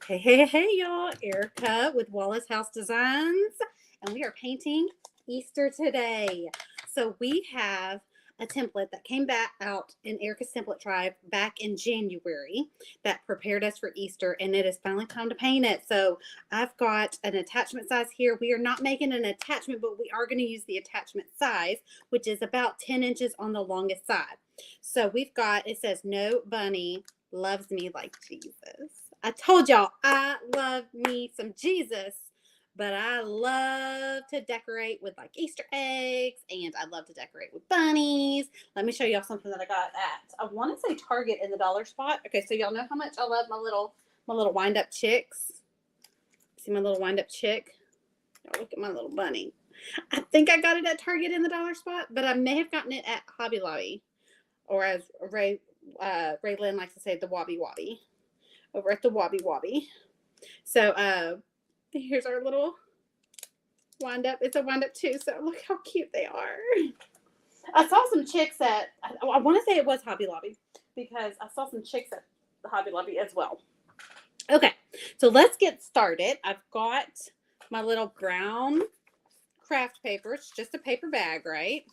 Hey, y'all. Erica with Wallace House Designs, and we are painting Easter today. So we have a template that came back out in Erica's Template Tribe back in January that prepared us for Easter, and it is finally time to paint it. So I've got an attachment size here. We are not making an attachment, but we are going to use the attachment size, which is about 10 inches on the longest side. So we've got, it says, no bunny loves me like Jesus. I told y'all I love me some Jesus, but I love to decorate with like Easter eggs, and I love to decorate with bunnies. Let me show y'all something that I got at, I want to say Target in the dollar spot. Okay, so y'all know how much I love my little wind up chicks. See my little wind up chick? Y'all look at my little bunny. I think I got it at Target in the dollar spot, but I may have gotten it at Hobby Lobby, or as Raylan likes to say, the Wobby Wobby. Over at the Wobby Wobby. So here's our little wind up. It's a wind up too, so look how cute they are. I saw some chicks at, I want to say it was Hobby Lobby, because I saw some chicks at the Hobby Lobby as well. Okay, so let's get started. I've got my little brown craft paper. It's just a paper bag, right?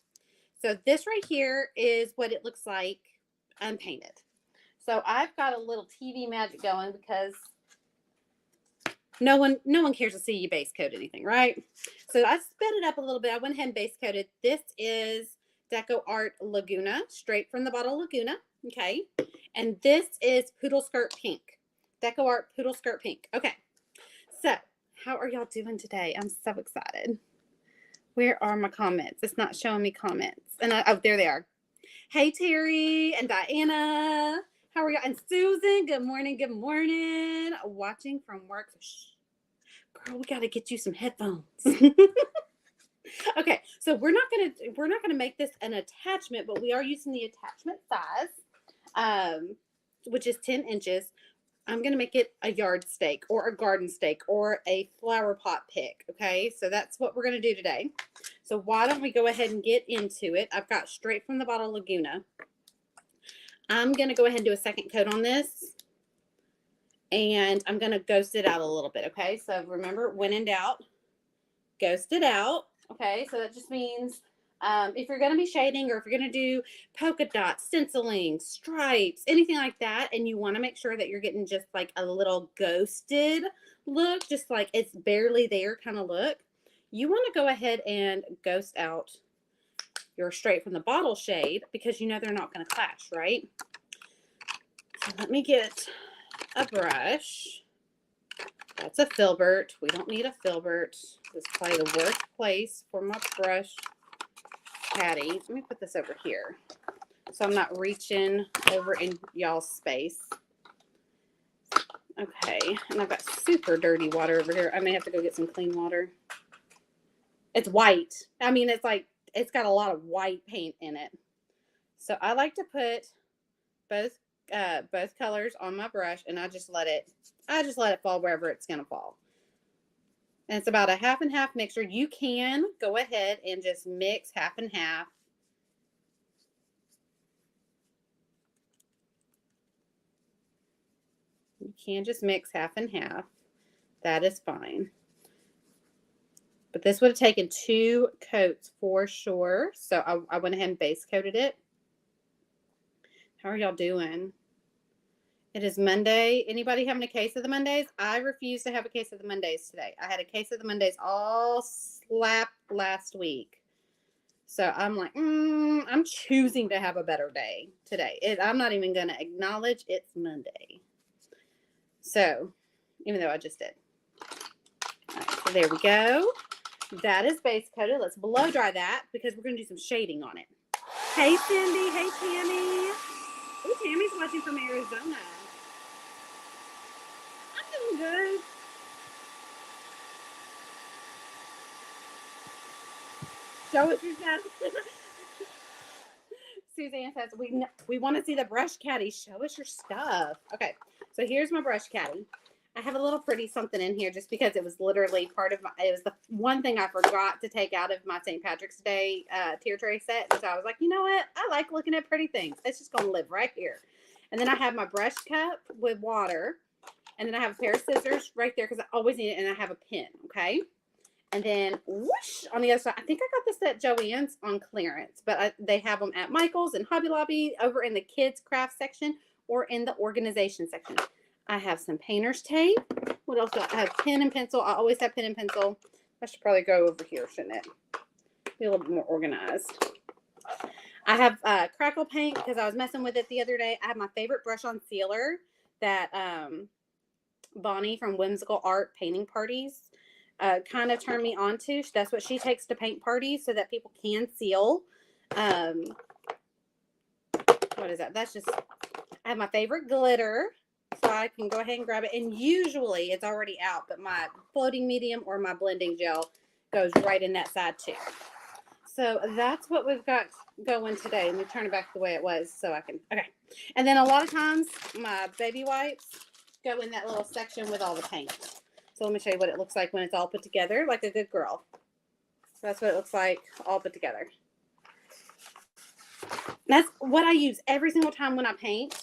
So this right here is what it looks like unpainted. So I've got a little TV magic going because no one cares to see you base coat anything, right? So I sped it up a little bit. I went ahead and base coated. This is Deco Art Laguna, straight from the bottle Laguna. Okay. And this is Poodle Skirt Pink. Deco Art Poodle Skirt Pink. Okay. So how are y'all doing today? I'm so excited. Where are my comments? It's not showing me comments. And oh, there they are. Hey, Terry and Diana. How are y'all? And Susan, good morning, good morning. Watching from work. Shh. Girl, we got to get you some headphones. Okay, so we're not gonna make this an attachment, but we are using the attachment size, which is 10 inches. I'm gonna make it a yard stake or a garden stake or a flower pot pick. Okay, so that's what we're gonna do today. So why don't we go ahead and get into it? I've got straight from the bottle Laguna. I'm going to go ahead and do a second coat on this, and I'm going to ghost it out a little bit, okay? So remember, when in doubt, ghost it out, okay? So that just means if you're going to be shading, or if you're going to do polka dots, stenciling, stripes, anything like that, and you want to make sure that you're getting just like a little ghosted look, just like it's barely there kind of look, you want to go ahead and ghost out your straight from the bottle shade, because you know they're not going to clash, right? So let me get a brush. That's a filbert. We don't need a filbert. This is probably the worst place for my brush caddy. Let me put this over here so I'm not reaching over in y'all's space. Okay, and I've got super dirty water over here. I may have to go get some clean water. It's white. I mean, it's like, it's got a lot of white paint in it. So I like to put both colors on my brush, and I just let it fall wherever it's going to fall. And it's about a half and half mixture. You can go ahead and just mix half and half. You can just mix half and half. That is fine. But this would have taken 2 coats for sure. So I went ahead and base coated it. How are y'all doing? It is Monday. Anybody having a case of the Mondays? I refuse to have a case of the Mondays today. I had a case of the Mondays all slap last week. So I'm like, I'm choosing to have a better day today. I'm not even going to acknowledge it's Monday. So, even though I just did. All right, so there we go. That is base coated. Let's blow dry that, because we're going to do some shading on it. Hey, Cindy. Hey, Tammy. Oh, Tammy's watching from Arizona. I'm doing good. Show us your stuff. Suzanne says, we want to see the brush caddy. Show us your stuff. Okay, so here's my brush caddy. I have a little pretty something in here just because it was literally part of it was the one thing I forgot to take out of my St. Patrick's Day tier tray set. And so I was like, you know what? I like looking at pretty things. It's just going to live right here. And then I have my brush cup with water. And then I have a pair of scissors right there because I always need it. And I have a pen, okay? And then whoosh on the other side. I think I got this at Joann's on clearance, but they have them at Michael's and Hobby Lobby over in the kids craft section or in the organization section. I have some painter's tape. What else do I have? Pen and pencil. I always have pen and pencil. I should probably go over here, shouldn't it? Be a little bit more organized. I have crackle paint because I was messing with it the other day. I have my favorite brush on sealer that Bonnie from Whimsical Art Painting Parties kind of turned me on to. That's what she takes to paint parties so that people can seal. What is that? That's just, I have my favorite glitter. So I can go ahead and grab it. And usually it's already out, but my floating medium or my blending gel goes right in that side too. So that's what we've got going today. Let me turn it back the way it was so I can, okay. And then a lot of times my baby wipes go in that little section with all the paint. So let me show you what it looks like when it's all put together, like a good girl. So that's what it looks like all put together. That's what I use every single time when I paint.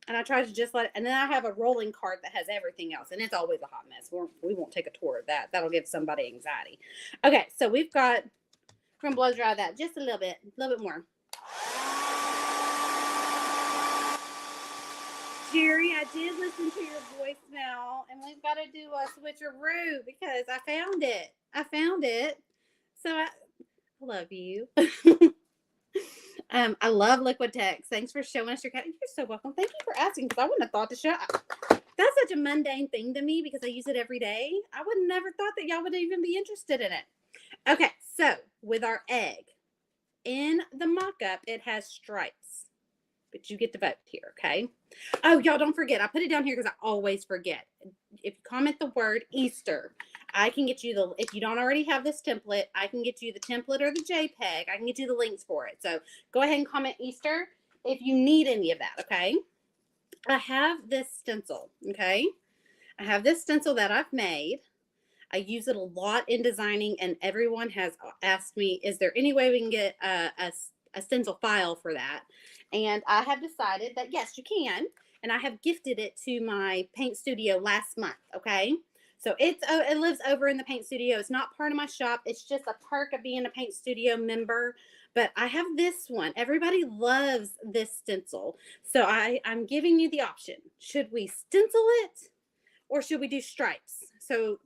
And I try to just let it, and then I have a rolling cart that has everything else, and it's always a hot mess. We won't take a tour of that. That'll give somebody anxiety. Okay, so we're going to blow dry that just a little bit more. Jerry, I did listen to your voicemail, and we've got to do a switcheroo because I found it. So I love you. I love Liquid Text. Thanks for showing us your cat. You're so welcome. Thank you for asking because I wouldn't have thought to show. That's such a mundane thing to me because I use it every day. I would never thought that y'all would even be interested in it. Okay, so with our egg in the mock-up, it has stripes, but you get to vote here, okay? Oh, y'all don't forget. I put it down here because I always forget. If you comment the word Easter, I can get you if you don't already have this template, I can get you the template or the JPEG. I can get you the links for it. So go ahead and comment Easter if you need any of that, okay? I have this stencil, okay? I have this stencil that I've made. I use it a lot in designing, and everyone has asked me, is there any way we can get a stencil file for that? And I have decided that, yes, you can. And I have gifted it to my paint studio last month, okay? So it lives over in the paint studio. It's not part of my shop. It's just a perk of being a paint studio member. But I have this one. Everybody loves this stencil. So I'm giving you the option. Should we stencil it or should we do stripes? So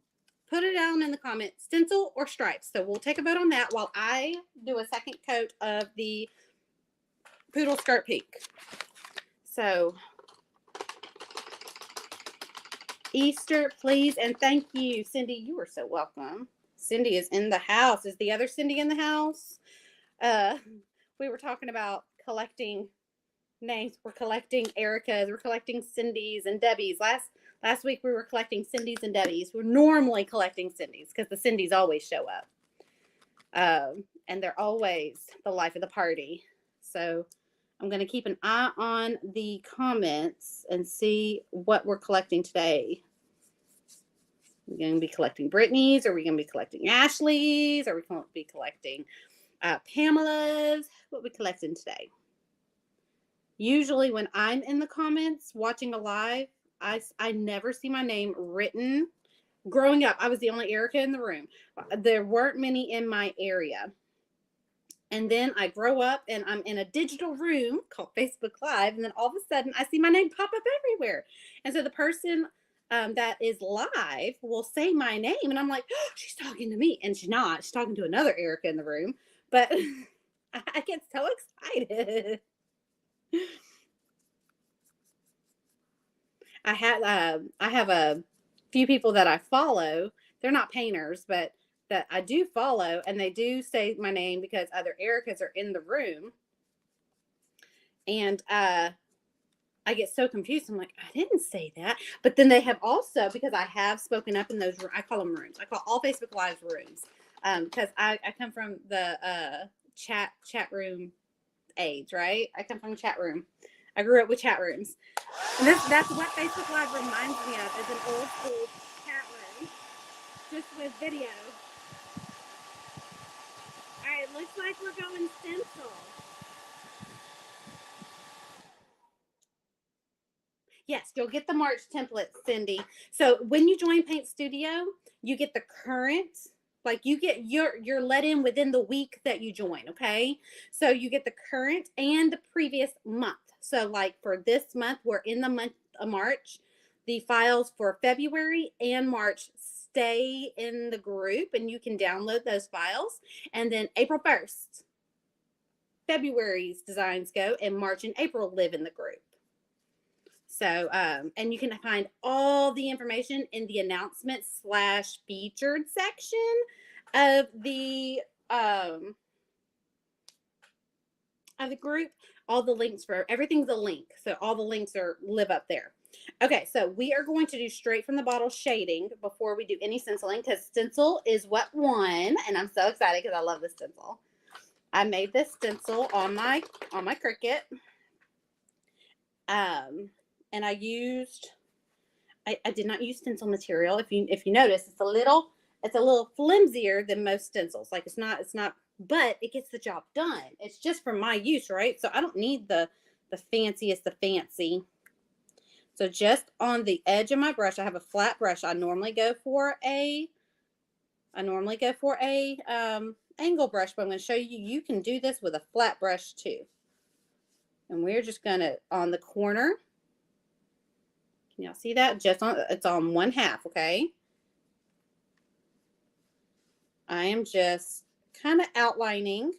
put it down in the comments, stencil or stripes. So we'll take a vote on that while I do a second coat of the Poodle Skirt Pink. So Easter, please, and thank you, Cindy. You are so welcome. Cindy is in the house. Is the other Cindy in the house? We were talking about collecting names. We're collecting Erica's. We're collecting Cindy's and Debbie's. Last week we were collecting Cindy's and Debbie's. We're normally collecting Cindy's because the Cindy's always show up. And they're always the life of the party. So I'm going to keep an eye on the comments and see what we're collecting today. We're going to be collecting Brittany's. Are we going to be collecting Ashley's? Are we going to be collecting Pamela's? What are we collecting today? Usually when I'm in the comments watching a live, I never see my name written. Growing up, I was the only Erica in the room. There weren't many in my area. And then I grow up and I'm in a digital room called Facebook Live. And then all of a sudden I see my name pop up everywhere. And so the person that is live will say my name. And I'm like, oh, she's talking to me. And she's not. She's talking to another Erica in the room. But I get so excited. I have a few people that I follow. They're not painters, but that I do follow, and they do say my name because other Ericas are in the room. And I get so confused. I'm like, I didn't say that. But then they have also, because I have spoken up in those, I call them rooms. I call all Facebook Live rooms. Because I come from the chat room age, right? I come from a chat room. I grew up with chat rooms. And that's what Facebook Live reminds me of, is an old school chat room. Just with video. All right, looks like we're going stencil. Yes, you'll get the March template, Cindy. So when you join Paint Studio, you get the current, like you're let in within the week that you join, okay? So you get the current and the previous month. So like for this month, we're in the month of March. The files for February and March stay in the group and you can download those files. And then April 1st, February's designs go, and March and April live in the group. So, and you can find all the information in the announcements / featured section of the group. All the links for everything's a link. So all the links live up there. Okay, so we are going to do straight from the bottle shading before we do any stenciling, because stencil is what won, and I'm so excited because I love this stencil. I made this stencil on my Cricut. And I did not use stencil material. If you notice, it's a little flimsier than most stencils. Like it's not, but it gets the job done. It's just for my use, right? So I don't need the fanciest of fancy. So just on the edge of my brush, I have a flat brush. I normally go for a angle brush, but I'm going to show you, you can do this with a flat brush too. And we're just going to, on the corner, can y'all see that? It's on 1/2, okay? I am just kind of outlining.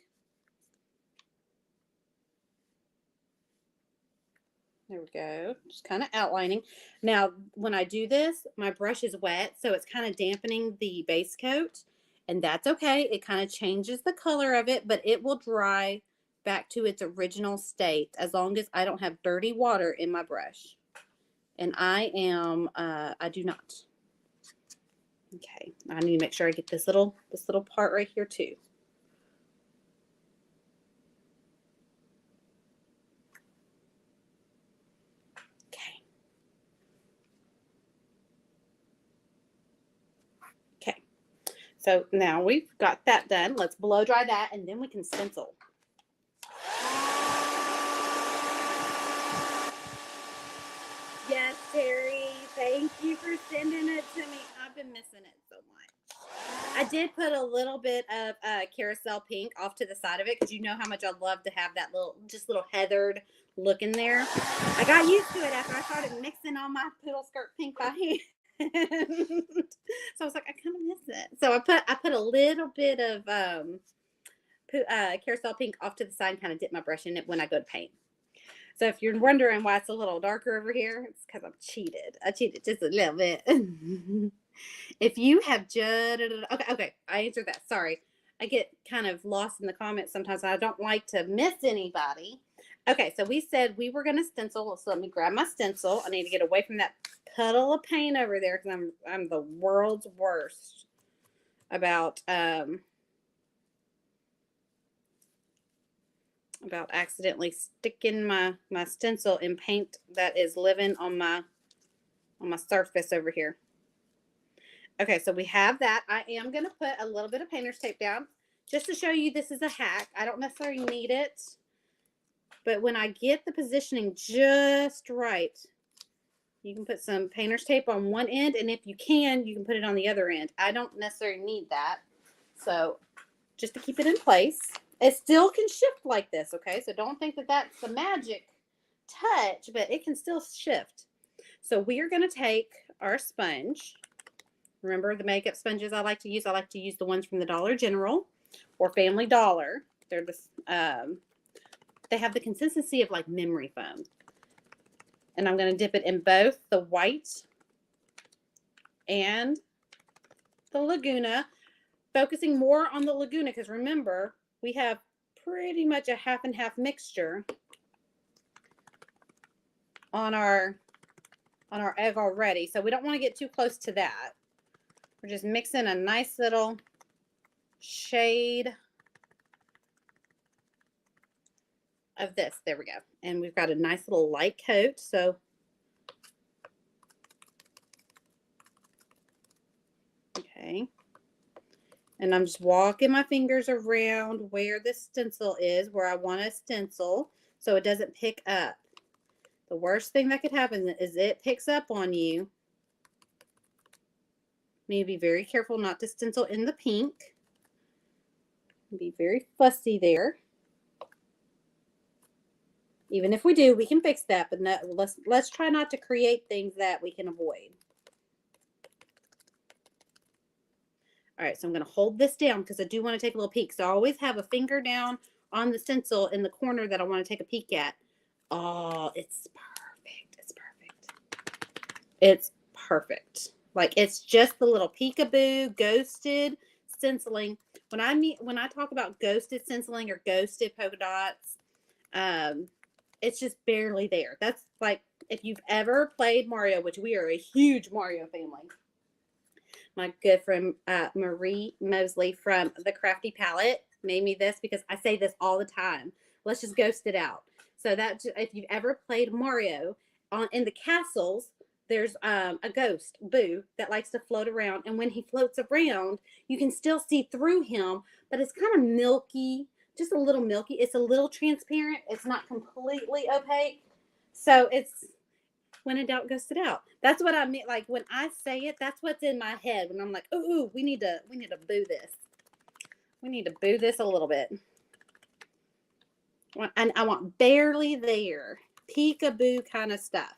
There we go. Just kind of outlining. Now, when I do this, my brush is wet, so it's kind of dampening the base coat, and that's okay. It kind of changes the color of it, but it will dry back to its original state as long as I don't have dirty water in my brush. And I do not. Okay, I need to make sure I get this little part right here too. Okay. Okay. So now we've got that done. Let's blow dry that, and then we can stencil. Yes, Terry. Thank you for sending it to me. I've been missing it so much. I did put a little bit of carousel pink off to the side of it because you know how much I love to have that little heathered look in there. I got used to it after I started mixing all my poodle skirt pink by hand. So I was like, I kind of miss it. So I put a little bit of carousel pink off to the side and kind of dip my brush in it when I go to paint. So if you're wondering why it's a little darker over here, it's because I've cheated. I cheated just a little bit. If you have okay, I answered that. Sorry. I get kind of lost in the comments sometimes. I don't like to miss anybody. Okay, so we said we were going to stencil. So let me grab my stencil. I need to get away from that puddle of paint over there because I'm the world's worst about accidentally sticking my stencil in paint that is living on my surface over here. Okay, so we have that. I am going to put a little bit of painter's tape down just to show you this is a hack. I don't necessarily need it, but when I get the positioning just right, you can put some painter's tape on one end, and if you can put it on the other end. I don't necessarily need that, so just to keep it in place. It still can shift like this, okay? So don't think that that's the magic touch, but it can still shift. So we are going to take our sponge. Remember the makeup sponges I like to use? I like to use the ones from the Dollar General or Family Dollar. They're they have the consistency of like memory foam. And I'm going to dip it in both the white and the Laguna, focusing more on the Laguna because remember, we have pretty much a half and half mixture on our egg already. So we don't want to get too close to that. We're just mixing a nice little shade of this. There we go. And we've got a nice little light coat. So okay. And I'm just walking my fingers around where the stencil is, where I want to stencil, so it doesn't pick up. The worst thing that could happen is it picks up on you. You need to be very careful not to stencil in the pink. Be very fussy there. Even if we do, we can fix that, but no, let's try not to create things that we can avoid. All right, so I'm going to hold this down because I do want to take a little peek. So I always have a finger down on the stencil in the corner that I want to take a peek at. Oh, it's perfect. It's perfect. It's perfect. Like, it's just the little peekaboo ghosted stenciling. When I talk about ghosted stenciling or ghosted polka dots, it's just barely there. That's like, if you've ever played Mario, which we are a huge Mario family. My good friend Marie Mosley from the Crafty Palette made me this because I say this all the time. Let's just ghost it out. So that if you've ever played Mario, in the castles, there's a ghost, Boo, that likes to float around. And when he floats around, you can still see through him, but it's kind of milky, just a little milky. It's a little transparent. It's not completely opaque. So it's, when in doubt, ghost it out. That's what I mean. Like, when I say it, that's what's in my head. When I'm like, ooh, we need to boo this. We need to boo this a little bit. And I want barely there, peekaboo kind of stuff.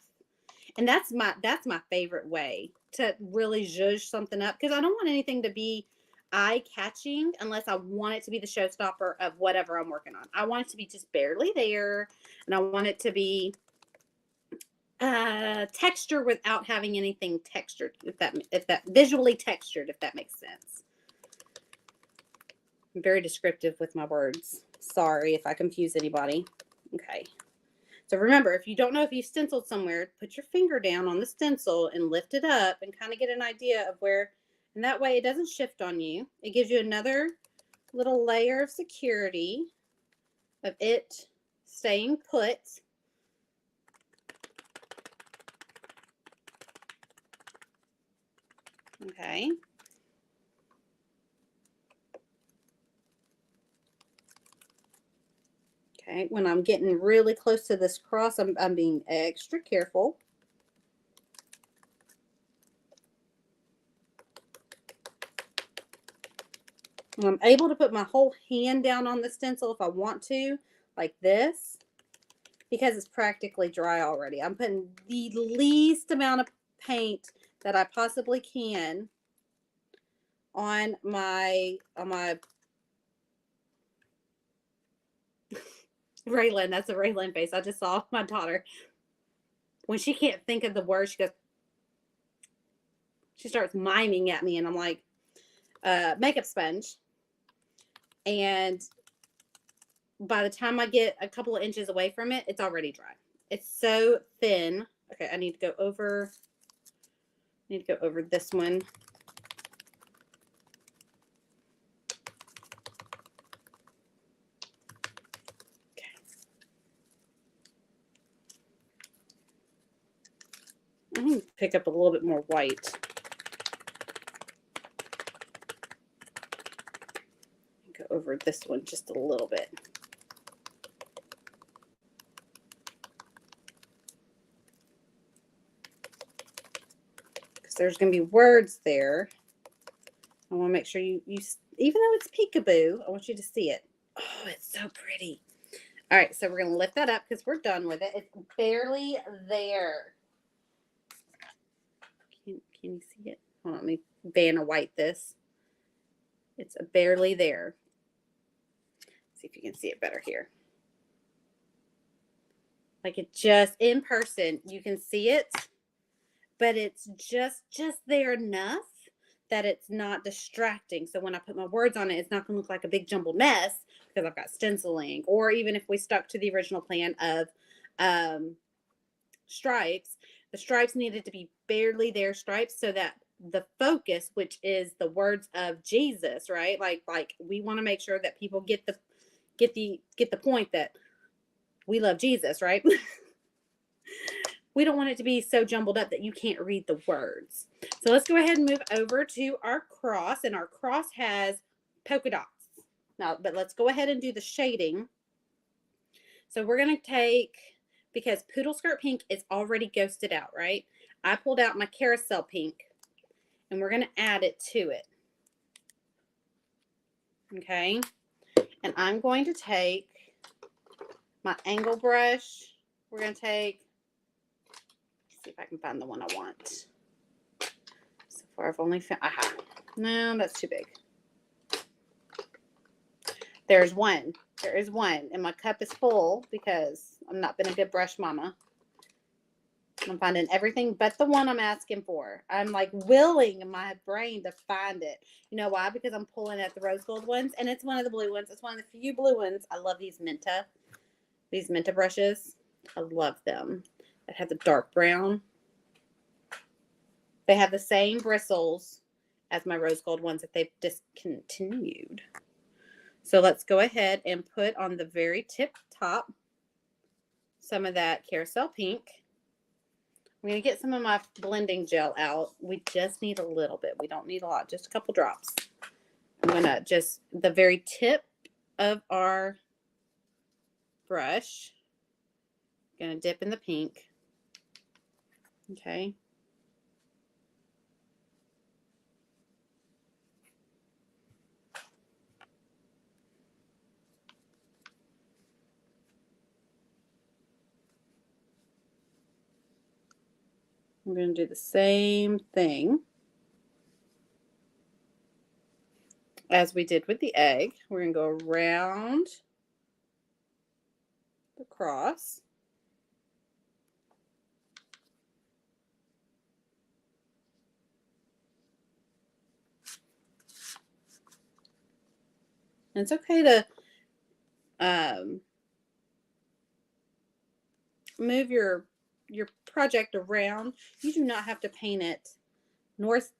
And that's my favorite way to really zhuzh something up, because I don't want anything to be eye-catching unless I want it to be the showstopper of whatever I'm working on. I want it to be just barely there, and I want it to be texture without having anything textured, if that visually textured, if that makes sense. I'm very descriptive with my words. Sorry if I confuse anybody. Okay. So remember, if you don't know if you stenciled somewhere, put your finger down on the stencil and lift it up and kind of get an idea of where, and that way it doesn't shift on you. It gives you another little layer of security of it staying put. Okay. Okay, when I'm getting really close to this cross, I'm being extra careful. And I'm able to put my whole hand down on the stencil if I want to, like this, because it's practically dry already. I'm putting the least amount of paint that I possibly can on my Raylan. That's a Raylan face. I just saw my daughter. When she can't think of the word, she starts miming at me, and I'm like, makeup sponge. And by the time I get a couple of inches away from it, it's already dry. It's so thin. Okay, I need to go over this one. I'm going to pick up a little bit more white. Go over this one just a little bit. Because there's going to be words there. I want to make sure you, even though it's peekaboo, I want you to see it. Oh, it's so pretty. All right, so we're going to lift that up because we're done with it. It's barely there. Can you see it? Hold on, let me Vanna White this. It's barely there. See if you can see it better here. Like, it just, in person, you can see it, but it's just there enough that it's not distracting. So when I put my words on it, it's not going to look like a big jumbled mess because I've got stenciling. Or even if we stuck to the original plan of stripes, the stripes needed to be barely there stripes so that the focus, which is the words of Jesus, right? Like we want to make sure that people get the point that we love Jesus, right? We don't want it to be so jumbled up that you can't read the words. So let's go ahead and move over to our cross, and our cross has polka dots. Now, but let's go ahead and do the shading. So we're going to take because Poodle Skirt Pink is already ghosted out, right? I pulled out my Carousel Pink, and we're going to add it to it. Okay? And I'm going to take my angle brush. We're going to take, let's see if I can find the one I want. So far, I've only found, aha. No, that's too big. There's one. There is one. And my cup is full because I've not been a good brush mama. I'm finding everything but the one I'm asking for. I'm like willing my brain to find it. You know why? Because I'm pulling at the rose gold ones, and it's one of the blue ones. It's one of the few blue ones. I love these Menta brushes. I love them. It has a dark brown. They have the same bristles as my rose gold ones that they've discontinued. So let's go ahead and put on the very tip top some of that Carousel Pink. I'm going to get some of my blending gel out. We just need a little bit. We don't need a lot, just a couple drops. I'm going to just, the very tip of our brush, I'm going to dip in the pink. Okay. I'm going to do the same thing as we did with the egg. We're going to go around the cross. And it's okay to move your project around. You do not have to paint it north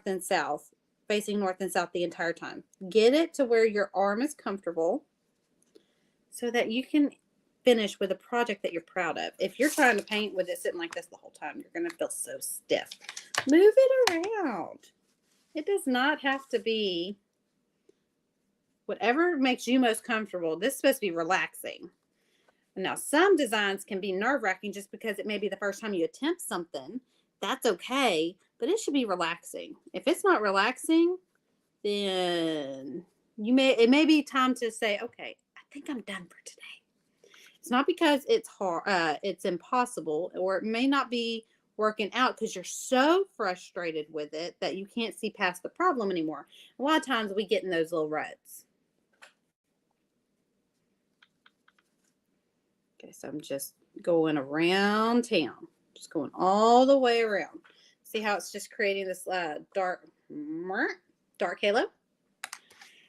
and south, facing north and south the entire time. Get it to where your arm is comfortable so that you can finish with a project that you're proud of. If you're trying to paint with it sitting like this the whole time, you're going to feel so stiff. Move it around. It does not have to be whatever makes you most comfortable. This is supposed to be relaxing. Now, some designs can be nerve-wracking just because it may be the first time you attempt something. That's okay, but it should be relaxing. If it's not relaxing, then it may be time to say, okay, I think I'm done for today. It's not because it's hard, it's impossible, or it may not be working out because you're so frustrated with it that you can't see past the problem anymore. A lot of times we get in those little ruts. Okay, so I'm just going around town. Just going all the way around. See how it's just creating this dark halo?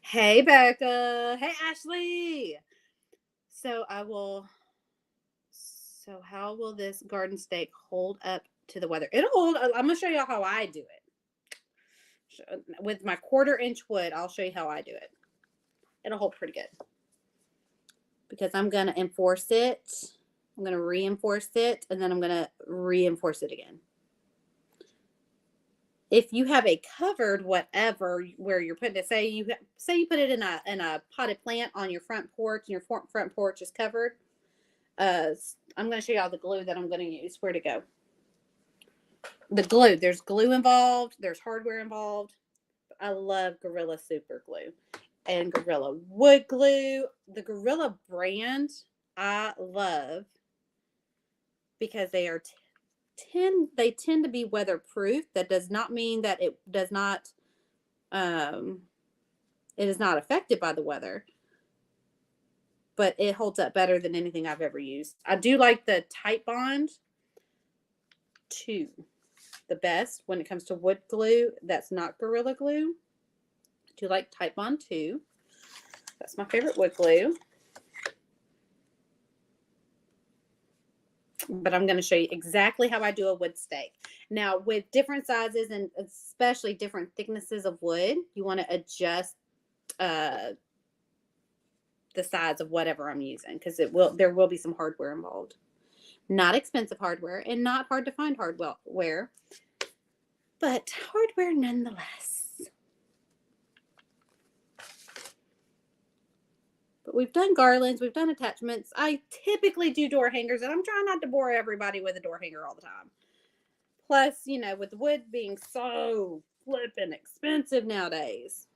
Hey, Becca. Hey, Ashley. So how will this garden stake hold up to the weather? It'll hold. I'm going to show you how I do it. With my 1/4-inch wood, I'll show you how I do it. It'll hold pretty good. Because I'm going to enforce it. I'm going to reinforce it, and then I'm going to reinforce it again. If you have a covered whatever where you're putting it, say you put it in a potted plant on your front porch, and your front porch is covered. I'm going to show you all the glue that I'm going to use. Where to go? The glue. There's glue involved. There's hardware involved. I love Gorilla Super Glue and Gorilla Wood Glue. The Gorilla brand I love because they tend to be weatherproof. That does not mean that it is not affected by the weather, but it holds up better than anything I've ever used. I do like the Titebond 2 the best when it comes to wood glue. That's not Gorilla Glue. I do like Titebond 2. That's my favorite wood glue. But I'm going to show you exactly how I do a wood stake. Now, with different sizes and especially different thicknesses of wood, you want to adjust the size of whatever I'm using because there will be some hardware involved. Not expensive hardware and not hard to find hardware, but hardware nonetheless. But we've done garlands, we've done attachments. I typically do door hangers, and I'm trying not to bore everybody with a door hanger all the time. Plus, you know, with wood being so flippin' expensive nowadays,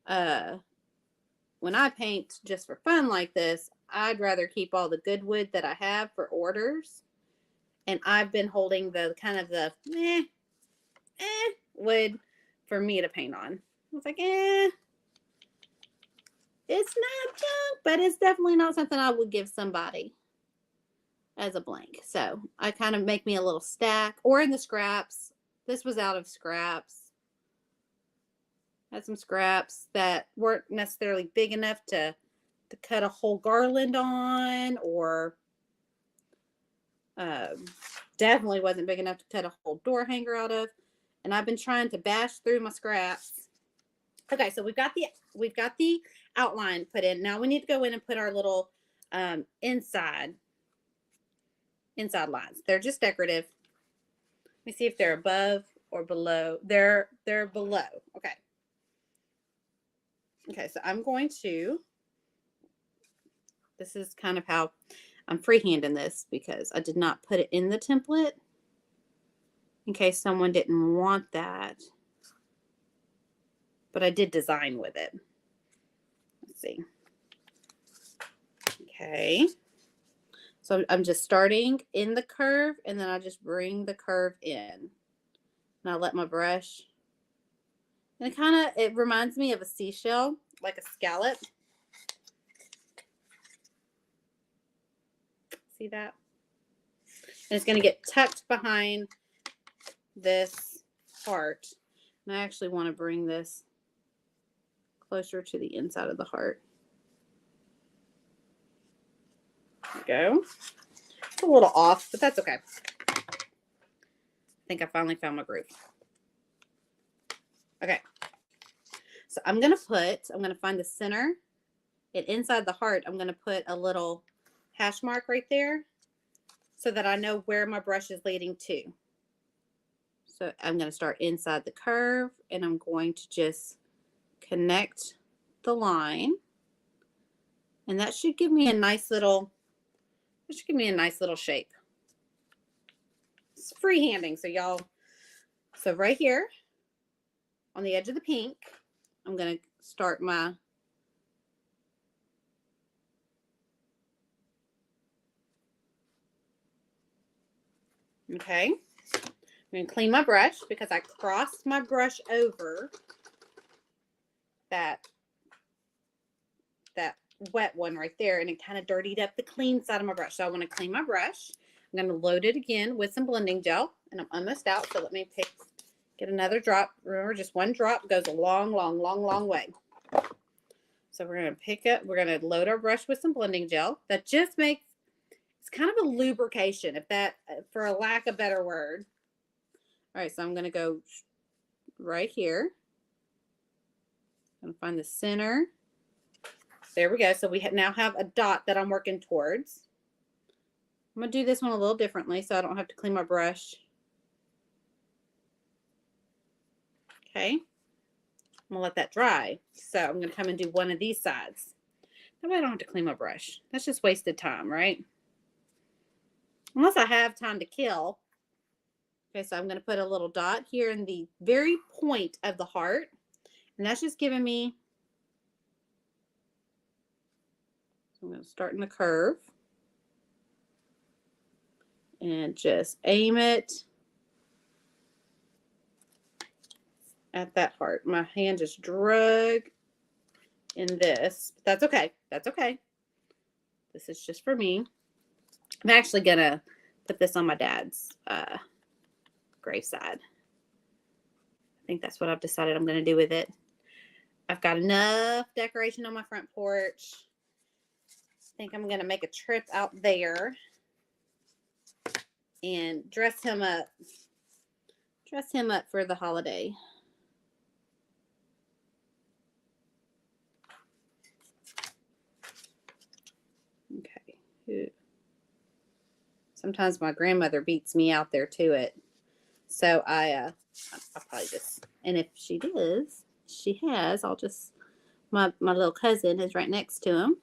when I paint just for fun like this, I'd rather keep all the good wood that I have for orders. And I've been holding the kind of the wood for me to paint on. I was like, it's not junk, but it's definitely not something I would give somebody as a blank. So I kind of make me a little stack, or in the scraps. This was out of scraps. Had some scraps that weren't necessarily big enough to cut a whole garland on, or definitely wasn't big enough to cut a whole door hanger out of. And I've been trying to bash through my scraps. Okay, so we've got the outline put in. Now we need to go in and put our little inside lines. They're just decorative. Let me see if they're above or below. They're below. Okay. Okay, so I'm going to, this is kind of how I'm freehanding this, because I did not put it in the template in case someone didn't want that. But I did design with it. Let's see. Okay. So I'm just starting in the curve, and then I just bring the curve in. And I let my brush, and it reminds me of a seashell, like a scallop. See that? And it's going to get tucked behind this part. And I actually want to bring this closer to the inside of the heart. There we go. It's a little off, but that's okay. I think I finally found my groove. Okay. So I'm going to find the center, and inside the heart, I'm going to put a little hash mark right there so that I know where my brush is leading to. So I'm going to start inside the curve, and I'm going to just connect the line, and that should give me a nice little, shape. It's freehanding, so y'all, so right here on the edge of the pink, I'm going to start my okay. I'm going to clean my brush because I crossed my brush over that wet one right there, and it kind of dirtied up the clean side of my brush. So I want to clean my brush. I'm going to load it again with some blending gel, and I'm almost out. So let me get another drop. Remember, just one drop goes a long, long, long, long way. So we're going to we're going to load our brush with some blending gel. That just makes, it's kind of a lubrication, if that, for a lack of a better word. All right, so I'm going to go right here. I'm going to find the center. There we go. So we now have a dot that I'm working towards. I'm going to do this one a little differently so I don't have to clean my brush. Okay. I'm going to let that dry. So I'm going to come and do one of these sides. That way I don't have to clean my brush. That's just wasted time, right? Unless I have time to kill. Okay, so I'm going to put a little dot here in the very point of the heart. And that's just giving me, so I'm going to start in the curve. And just aim it at that heart. My hand just drug in this. But that's okay. That's okay. This is just for me. I'm actually going to put this on my dad's graveside. I think that's what I've decided I'm going to do with it. I've got enough decoration on my front porch. I think I'm going to make a trip out there and dress him up for the holiday. Okay. Sometimes my grandmother beats me out there to it. So I'll probably just, and if she does, she has, I'll just my little cousin is right next to him.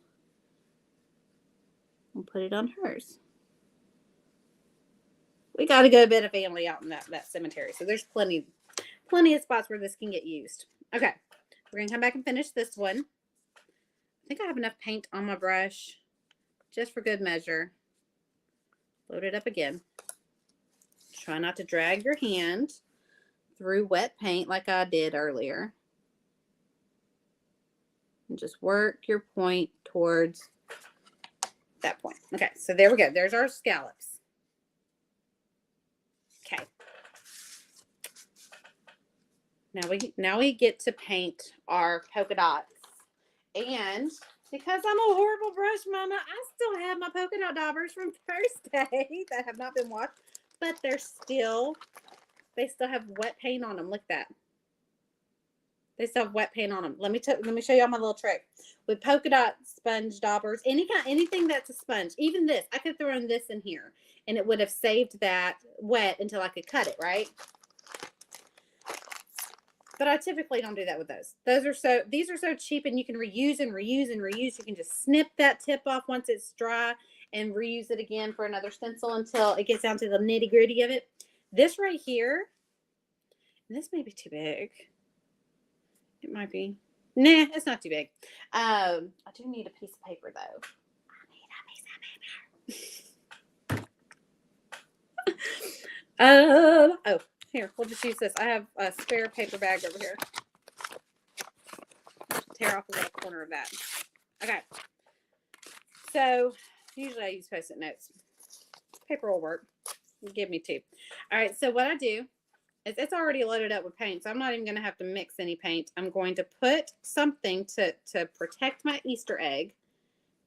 We'll put it on hers. We got a good bit of family out in that cemetery, so there's plenty of spots where this can get used. Okay, we're gonna come back and finish this one. I think I have enough paint on my brush just for good measure. Load it up again. Try not to drag your hand through wet paint like I did earlier. And just work your point towards that point. Okay, so there we go. There's our scallops. Okay. Now we get to paint our polka dots. And because I'm a horrible brush mama, I still have my polka dot daubers from Thursday that have not been washed, but they still have wet paint on them. Look at that. They still have wet paint on them. Let me show y'all my little trick. With polka dot sponge daubers, anything that's a sponge, even this, I could throw in this in here and it would have saved that wet until I could cut it, right? But I typically don't do that with those. These are so cheap and you can reuse and reuse and reuse. You can just snip that tip off once it's dry and reuse it again for another stencil until it gets down to the nitty gritty of it. This right here, this may be too big. It might be. Nah, it's not too big. I do need a piece of paper though. I need a piece of paper. Oh, here, we'll just use this. I have a spare paper bag over here. Tear off a little corner of that. Okay. So, usually I use Post-it notes. Paper will work. Give me two. All right, so what I do is it's already loaded up with paint, so I'm not even going to have to mix any paint. I'm going to put something to protect my Easter egg.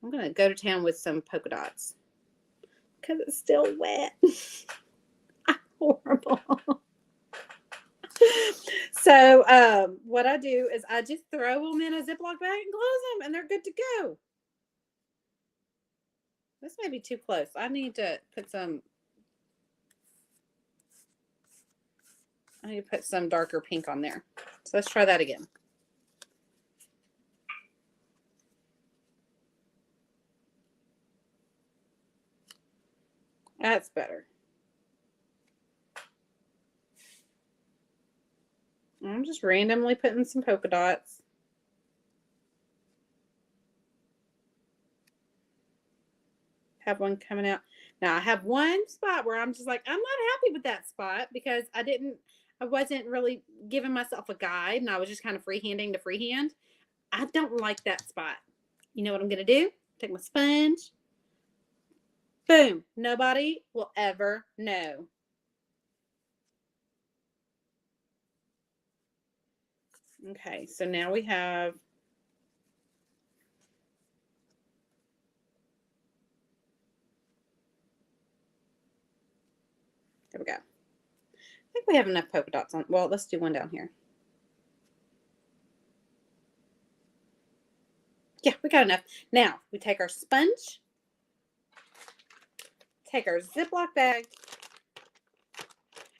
I'm going to go to town with some polka dots because it's still wet. I'm horrible. So what I do is I just throw them in a Ziploc bag and close them, and they're good to go. This may be too close. I need to put some darker pink on there. So let's try that again. That's better. I'm just randomly putting some polka dots. Have one coming out. Now I have one spot where I'm just like, I'm not happy with that spot because I wasn't really giving myself a guide and I was just kind of freehanding to freehand. I don't like that spot. You know what I'm going to do? Take my sponge. Boom. Nobody will ever know. Okay, so now we have there we go. I think we have enough polka dots on. Well, let's do one down here. Yeah, we got enough. Now we take our sponge, take our Ziploc bag,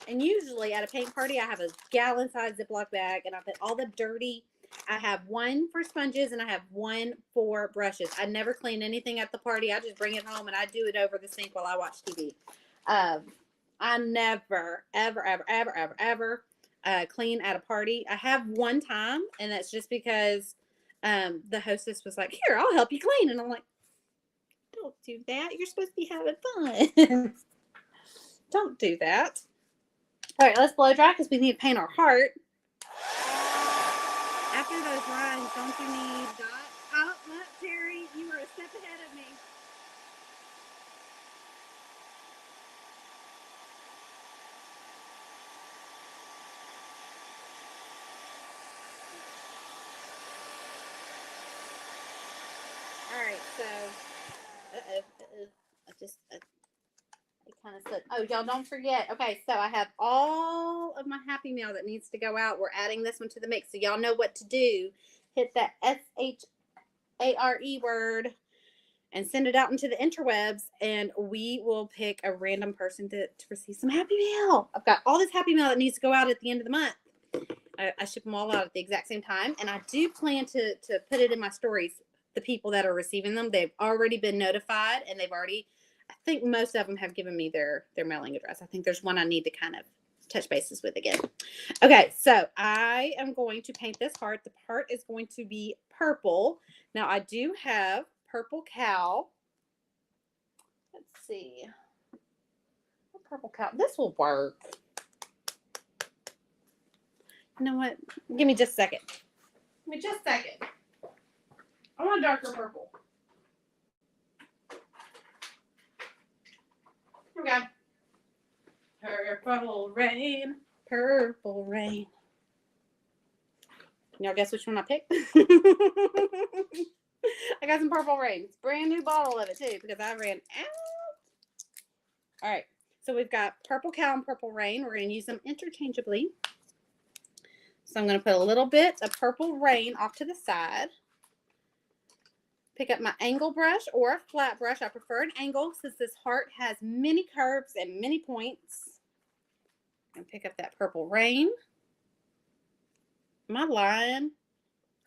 and usually at a paint party, I have a gallon-sized Ziploc bag, and I put all the dirty. I have one for sponges, and I have one for brushes. I never clean anything at the party. I just bring it home, and I do it over the sink while I watch TV. I never, ever, ever, ever, ever, ever clean at a party. I have one time, and that's just because the hostess was like, here, I'll help you clean. And I'm like, don't do that. You're supposed to be having fun. Don't do that. All right, let's blow dry because we need to paint our heart. After those lines, don't you need dots? Oh, look, Terry, you were a step ahead of me. All right, so, it kind of said, oh, y'all don't forget. Okay, so I have all of my Happy Meal that needs to go out. We're adding this one to the mix, so y'all know what to do. Hit that SHARE word and send it out into the interwebs, and we will pick a random person to receive some Happy Meal. I've got all this Happy Meal that needs to go out at the end of the month. I ship them all out at the exact same time. And I do plan to put it in my stories. The people that are receiving them, they've already been notified, and they've already, I think most of them have given me their mailing address. I think there's one I need to kind of touch bases with again. Okay, so I am going to paint this heart. The heart is going to be purple. Now I do have purple cow. Let's see. Purple cow. This will work. You know what? Give me just a second. Give me just a second. I want a darker purple. Here we go. Purple rain. Purple rain. Y'all guess which one I picked? I got some purple rain. It's a brand new bottle of it too because I ran out. All right. So we've got purple cow and purple rain. We're going to use them interchangeably. So I'm going to put a little bit of purple rain off to the side. Pick up my angle brush or a flat brush. I prefer an angle since this heart has many curves and many points. And pick up that purple rain. Am I lying?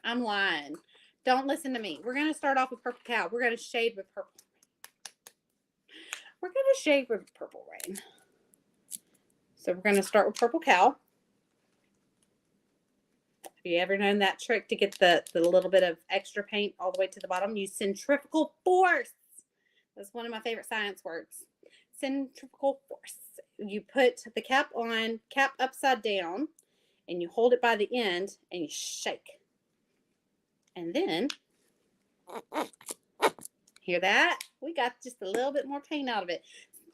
I'm lying. Don't listen to me. We're going to start off with purple cow. We're going to shade with purple. We're going to shade with purple rain. So we're going to start with purple cow. Have you ever known that trick to get the little bit of extra paint all the way to the bottom? Use centrifugal force. That's one of my favorite science words. Centrifugal force. You put the cap on, cap upside down, and you hold it by the end, and you shake. And then, hear that? We got just a little bit more paint out of it.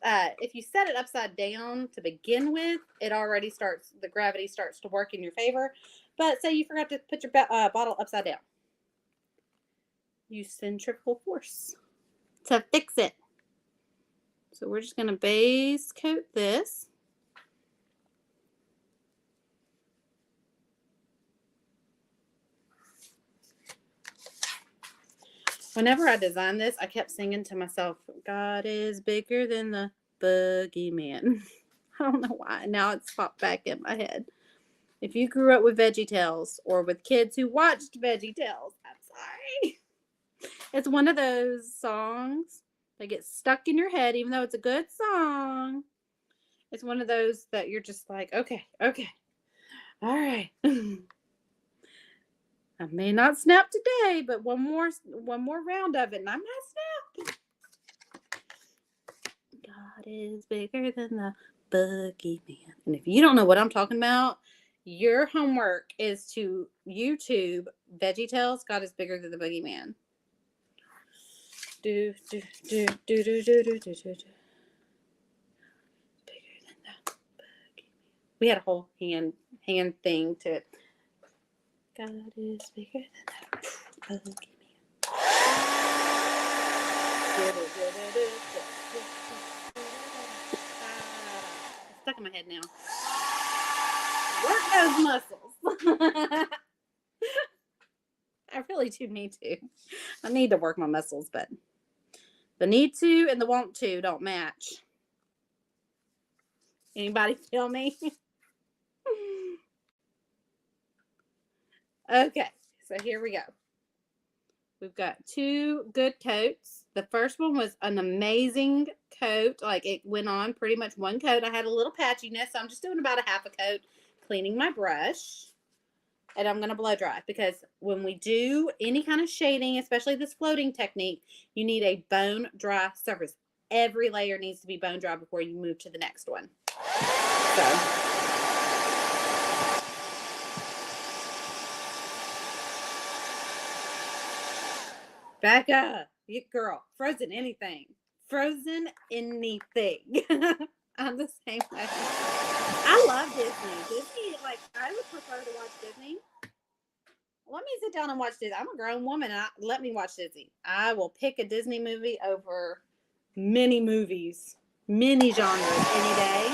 If you set it upside down to begin with, it already starts, the gravity starts to work in your favor. But say you forgot to put your bottle upside down. Use centrifugal force to fix it. So we're just going to base coat this. Whenever I designed this, I kept singing to myself, God is bigger than the boogeyman. I don't know why. Now it's popped back in my head. If you grew up with VeggieTales or with kids who watched VeggieTales, I'm sorry. It's one of those songs that gets stuck in your head, even though it's a good song. It's one of those that you're just like, okay, all right. I may not snap today, but one more round of it, and I might snap. God is bigger than the boogeyman. And if you don't know what I'm talking about, your homework is to YouTube VeggieTales. God is bigger than the boogeyman. Do do do do do do do do do. Bigger than the boogeyman. We had a whole hand thing to it. God is bigger than the boogeyman. It's stuck in my head now. Work those muscles. I really do need to. I need to work my muscles, but the need to and the want to don't match. Anybody feel me? Okay, so here we go. We've got 2 good coats. The first one was an amazing coat. Like, it went on pretty much one coat. I had a little patchiness, so I'm just doing about a half a coat, cleaning my brush. And I'm going to blow dry because when we do any kind of shading, especially this floating technique, you need a bone dry surface. Every layer needs to be bone dry before you move to the next one. So, back up. Girl, frozen anything. Frozen anything. I'm the same way. I love Disney. Like, I would prefer to watch Disney. Let me sit down and watch Disney. I'm a grown woman. Let me watch Disney. I will pick a Disney movie over many movies, many genres any day.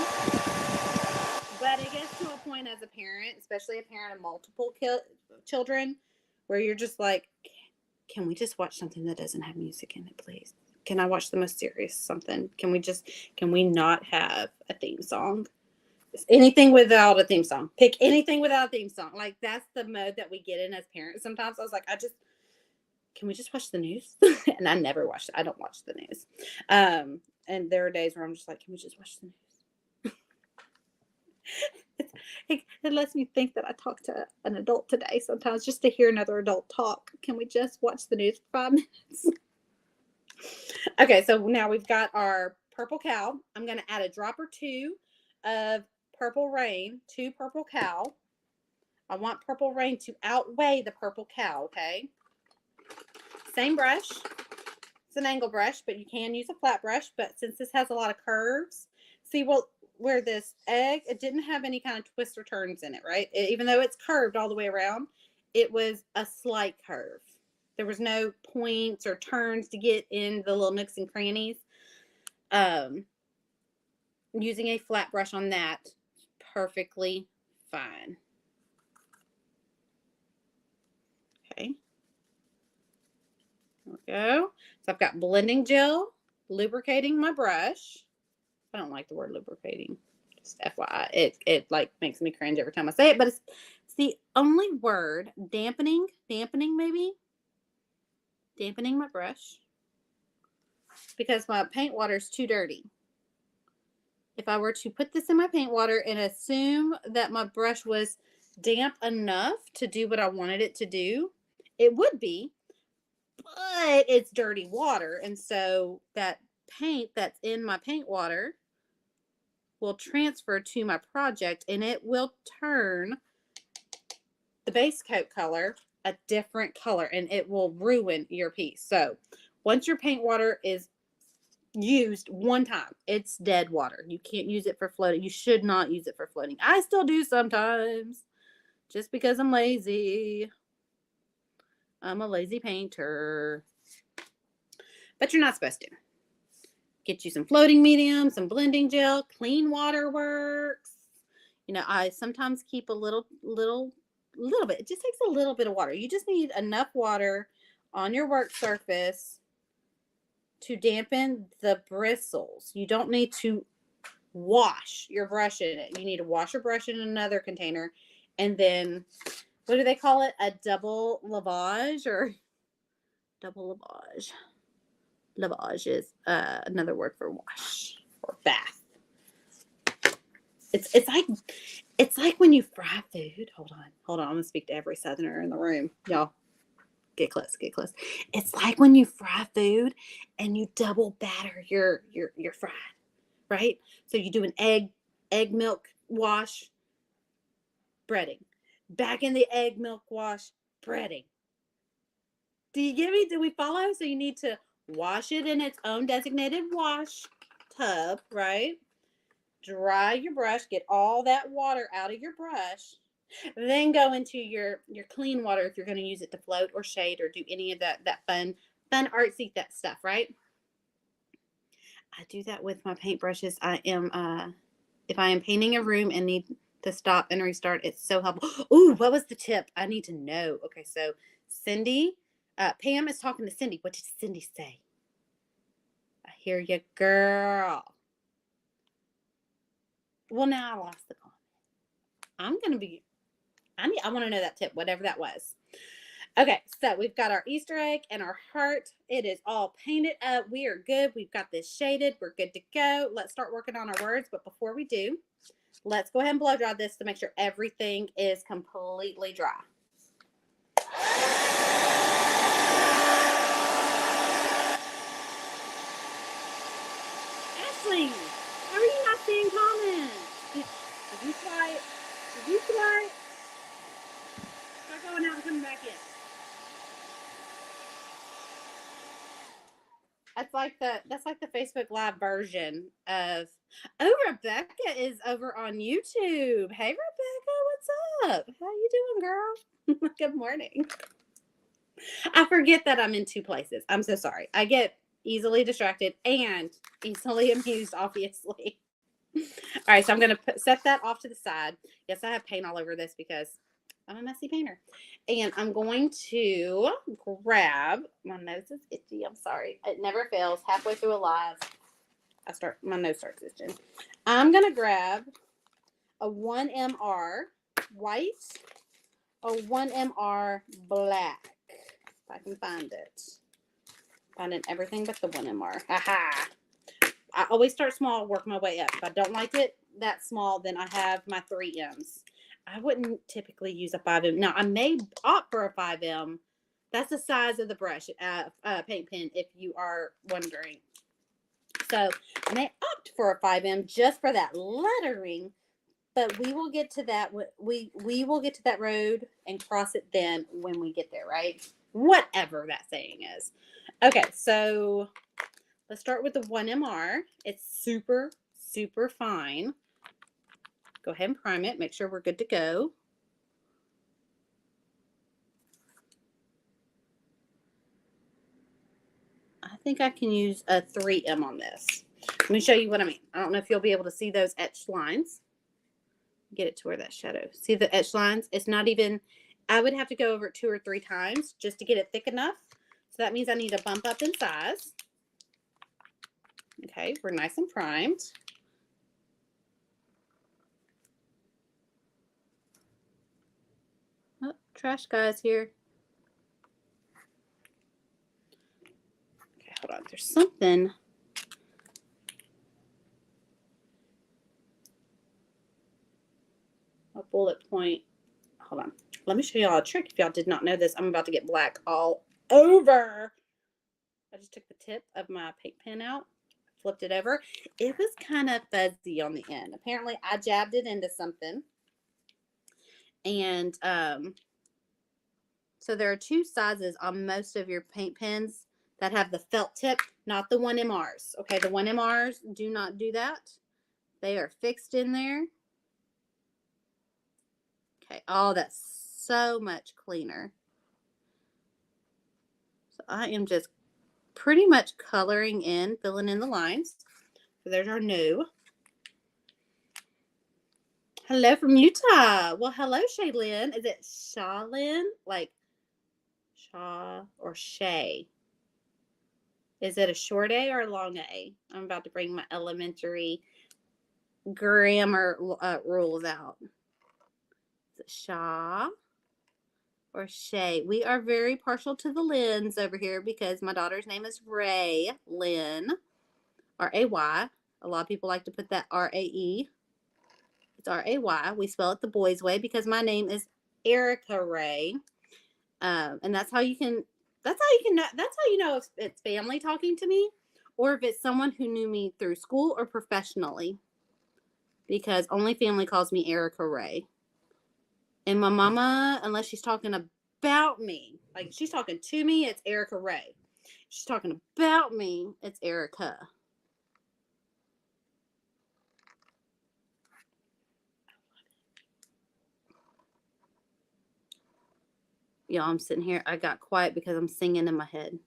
But it gets to a point as a parent, especially a parent of multiple children, where you're just like, can we just watch something that doesn't have music in it, please? Can I watch the most serious something? Can we not have a theme song? anything without a theme song. Pick anything without a theme song. Like, that's the mode that we get in as parents. Sometimes I was like, can we just watch the news? And I never watch. I don't watch the news. And there are days where I'm just like, can we just watch the news? It lets me think that I talked to an adult today sometimes, just to hear another adult talk. Can we just watch the news for 5 minutes? Okay, so now we've got our purple cow. I'm going to add a drop or two of purple rain to purple cow. I want purple rain to outweigh the purple cow, okay? Same brush. It's an angle brush, but you can use a flat brush. But since this has a lot of curves, see, well, where this egg, it didn't have any kind of twists or turns in it, right? Even though it's curved all the way around, it was a slight curve. There was no points or turns to get in the little nooks and crannies. Using a flat brush on that, perfectly fine. Okay. There we go. So I've got blending gel, lubricating my brush. I don't like the word lubricating. Just FYI. It like makes me cringe every time I say it, but it's the only word. Dampening maybe. Dampening my brush. Because my paint water is too dirty. If I were to put this in my paint water and assume that my brush was damp enough to do what I wanted it to do, it would be, but it's dirty water. And so that paint that's in my paint water will transfer to my project, and it will turn the base coat color a different color, and it will ruin your piece. So once your paint water is used one time, it's dead water. You can't use it for floating. You should not use it for floating. I still do sometimes, just because I'm lazy. I'm a lazy painter. But you're not supposed to. Get you some floating medium, some blending gel. Clean water works. You know, I sometimes keep a little bit. It just takes a little bit of water. You just need enough water on your work surface to dampen the bristles. You don't need to wash your brush in it. You need to wash your brush in another container, and then, what do they call it? A double lavage or double lavage. Lavage is another word for wash or bath. It's like when you fry food. Hold on. I'm gonna speak to every Southerner in the room, y'all. Get close. It's like when you fry food and you double batter your fry, right? So you do an egg milk wash, breading. Back in the egg milk wash, breading. Do you get me? Do we follow? So you need to wash it in its own designated wash tub, right? Dry your brush, get all that water out of your brush. Then go into your clean water if you're going to use it to float or shade or do any of that fun artsy that stuff, right? I do that with my paintbrushes. I am if I am painting a room and need to stop and restart, it's so helpful. Ooh, what was the tip? I need to know. Okay, so Cindy, Pam is talking to Cindy. What did Cindy say? I hear you, girl. Well, now I lost the comment. I want to know that tip, whatever that was. Okay, so we've got our Easter egg and our heart. It is all painted up. We are good. We've got this shaded. We're good to go. Let's start working on our words. But before we do, let's go ahead and blow dry this to make sure everything is completely dry. Ashley, how are you not seeing comments? Did you try? Start going out and coming back in. That's like the Facebook Live version of. Oh, Rebecca is over on YouTube. Hey, Rebecca, what's up? How you doing, girl? Good morning. I forget that I'm in two places. I'm so sorry. I get easily distracted and easily amused, obviously. All right, so I'm going to set that off to the side. Yes, I have paint all over this because I'm a messy painter. And I'm going to grab, my nose is itchy, I'm sorry. It never fails. Halfway through a live, my nose starts itching. I'm going to grab a 1MR white, a 1MR black. If I can find it. Finding everything but the 1MR. Aha! I always start small, work my way up. If I don't like it that small, then I have my 3Ms. I wouldn't typically use a 5M. Now, I may opt for a 5M. That's the size of the brush, paint pen, if you are wondering. So, I may opt for a 5M just for that lettering, but we will get to that. We will get to that road and cross it then when we get there, right? Whatever that saying is. Okay, so let's start with the 1MR. It's super, super fine. Go ahead and prime it. Make sure we're good to go. I think I can use a 3M on this. Let me show you what I mean. I don't know if you'll be able to see those etched lines. Get it to where that shadow. See the etched lines? It's not even, I would have to go over it 2 or 3 times just to get it thick enough. So that means I need to bump up in size. Okay, we're nice and primed. Oh, trash guy's here. Okay, hold on. There's something. A bullet point. Hold on. Let me show y'all a trick. If y'all did not know this, I'm about to get black all over. I just took the tip of my paint pen out, flipped it over. It was kind of fuzzy on the end. Apparently, I jabbed it into something. And so there are 2 sizes on most of your paint pens that have the felt tip, not the 1MRs. Okay, the 1MRs do not do that. They are fixed in there. Okay, oh, that's so much cleaner. So I am just pretty much coloring in, filling in the lines. So there's our new. Hello from Utah. Well, hello, Shaylin. Is it Shaylin? Like Shaw or Shay? Is it a short A or a long A? I'm about to bring my elementary grammar rules out. Is it Shaw or Shay? We are very partial to the Lynn's over here because my daughter's name is Ray Lynn, R-A-Y. A lot of people like to put that R-A-E. It's R-A-Y. We spell it the boys' way because my name is Erica Ray. And that's how you can know if it's family talking to me or if it's someone who knew me through school or professionally, because only family calls me Erica Ray. And my mama, unless she's talking about me, like she's talking to me, it's Erica Ray. She's talking about me, it's Erica. Y'all, I'm sitting here. I got quiet because I'm singing in my head.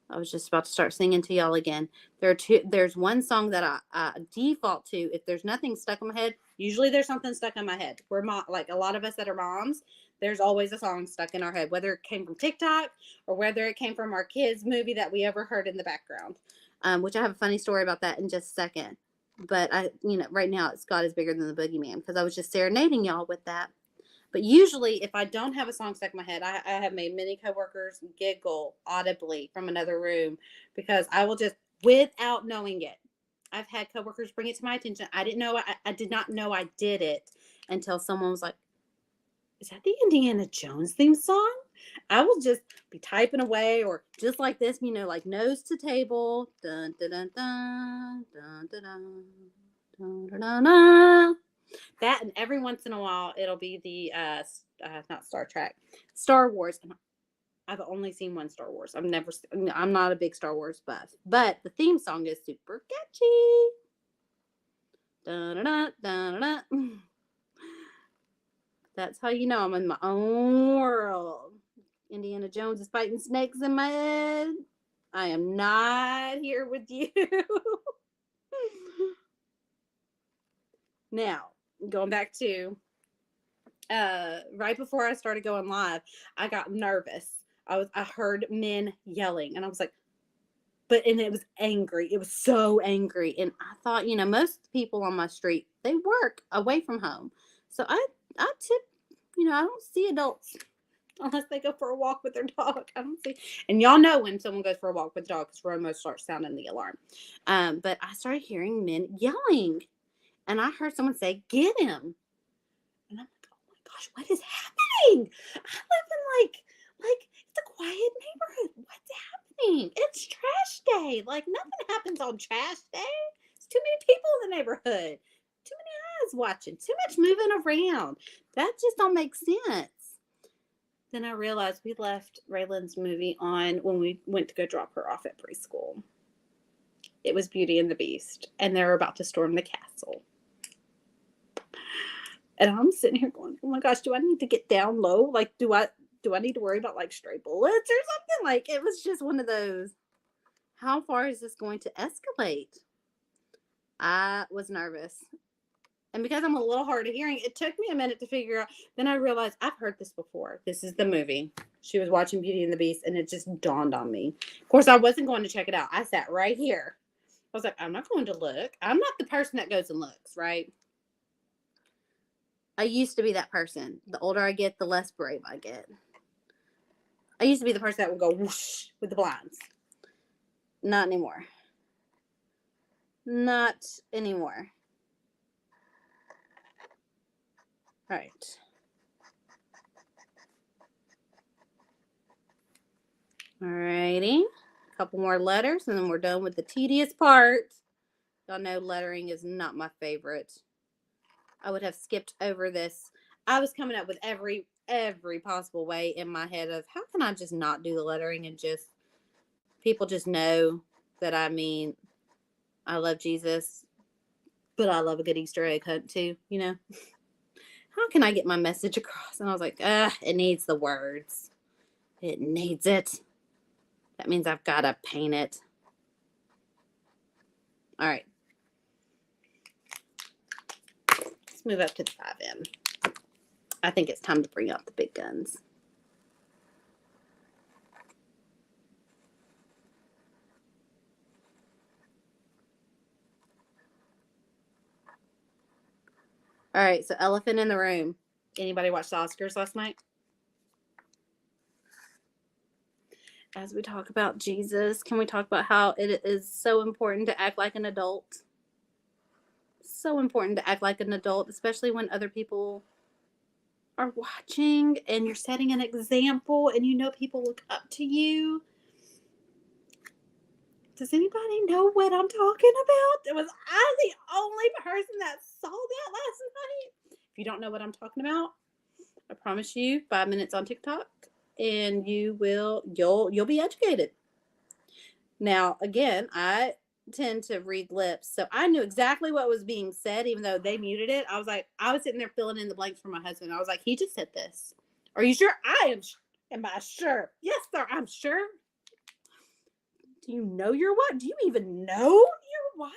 I was just about to start singing to y'all again. There's one song that I default to if there's nothing stuck in my head. Usually there's something stuck in my head. We're like a lot of us that are moms, there's always a song stuck in our head, whether it came from TikTok or whether it came from our kids' movie that we ever heard in the background. Which I have a funny story about that in just a second. But right now it's God is bigger than the boogeyman because I was just serenading y'all with that. But usually, if I don't have a song stuck in my head, I have made many coworkers giggle audibly from another room because I will just, without knowing it, I've had coworkers bring it to my attention. I did not know I did it until someone was like, "Is that the Indiana Jones theme song?" I will just be typing away or just like this, like nose to table, dun dun dun dun dun dun dun dun dun dun. Dun. That, and every once in a while it'll be the not Star Trek, Star Wars. And I've only seen one Star Wars. I'm not a big Star Wars buff, but the theme song is super catchy. Da-da-da, da-da-da. That's how you know I'm in my own world. Indiana Jones is fighting snakes in my head. I am not here with you. Now, going back to right before I started going live, I got nervous. I heard men yelling and I was like, and it was angry. It was so angry. And I thought, most people on my street, they work away from home. So I tip, I don't see adults unless they go for a walk with their dog. I don't see. And y'all know when someone goes for a walk with a dog because Romo starts sounding the alarm. But I started hearing men yelling. And I heard someone say, "Get him." And I'm like, oh my gosh, what is happening? I live in like it's a quiet neighborhood. What's happening? It's trash day. Like nothing happens on trash day. There's too many people in the neighborhood. Too many eyes watching. Too much moving around. That just don't make sense. Then I realized we left Raylan's movie on when we went to go drop her off at preschool. It was Beauty and the Beast, and they were about to storm the castle. And I'm sitting here going, oh my gosh, do I need to get down low? Like, do I need to worry about like stray bullets or something? Like, it was just one of those, how far is this going to escalate? I was nervous. And because I'm a little hard of hearing, it took me a minute to figure out. Then I realized I've heard this before. This is the movie. She was watching Beauty and the Beast, and it just dawned on me. Of course, I wasn't going to check it out. I sat right here. I was like, I'm not going to look. I'm not the person that goes and looks, right? I used to be that person. The older I get, the less brave I get. I used to be the person that would go whoosh with the blinds. Not anymore. Not anymore. All right. Alrighty. A couple more letters and then we're done with the tedious part. Y'all know lettering is not my favorite. I would have skipped over this. I was coming up with every possible way in my head of how can I just not do the lettering and just people just know that I love Jesus, but I love a good Easter egg hunt too, How can I get my message across? And I was like, it needs the words. It needs it. That means I've got to paint it. All right. Let's move up to the 5M. I think it's time to bring out the big guns. All right, so elephant in the room. Anybody watch the Oscars last night? As we talk about Jesus, can we talk about how it is so important to act like an adult? So important to act like an adult, especially when other people are watching and you're setting an example and people look up to you. Does anybody know what I'm talking about? Was I the only person that saw that last night? If you don't know what I'm talking about, I promise you 5 minutes on TikTok and you'll be educated. Now, again, I tend to read lips, so I knew exactly what was being said, even though they muted it. I was sitting there filling in the blanks for my husband. I was like, he just said this. Are you sure? I am. Am I sure? Yes, sir. I'm sure. Do you know your wife? Do you even know your wife?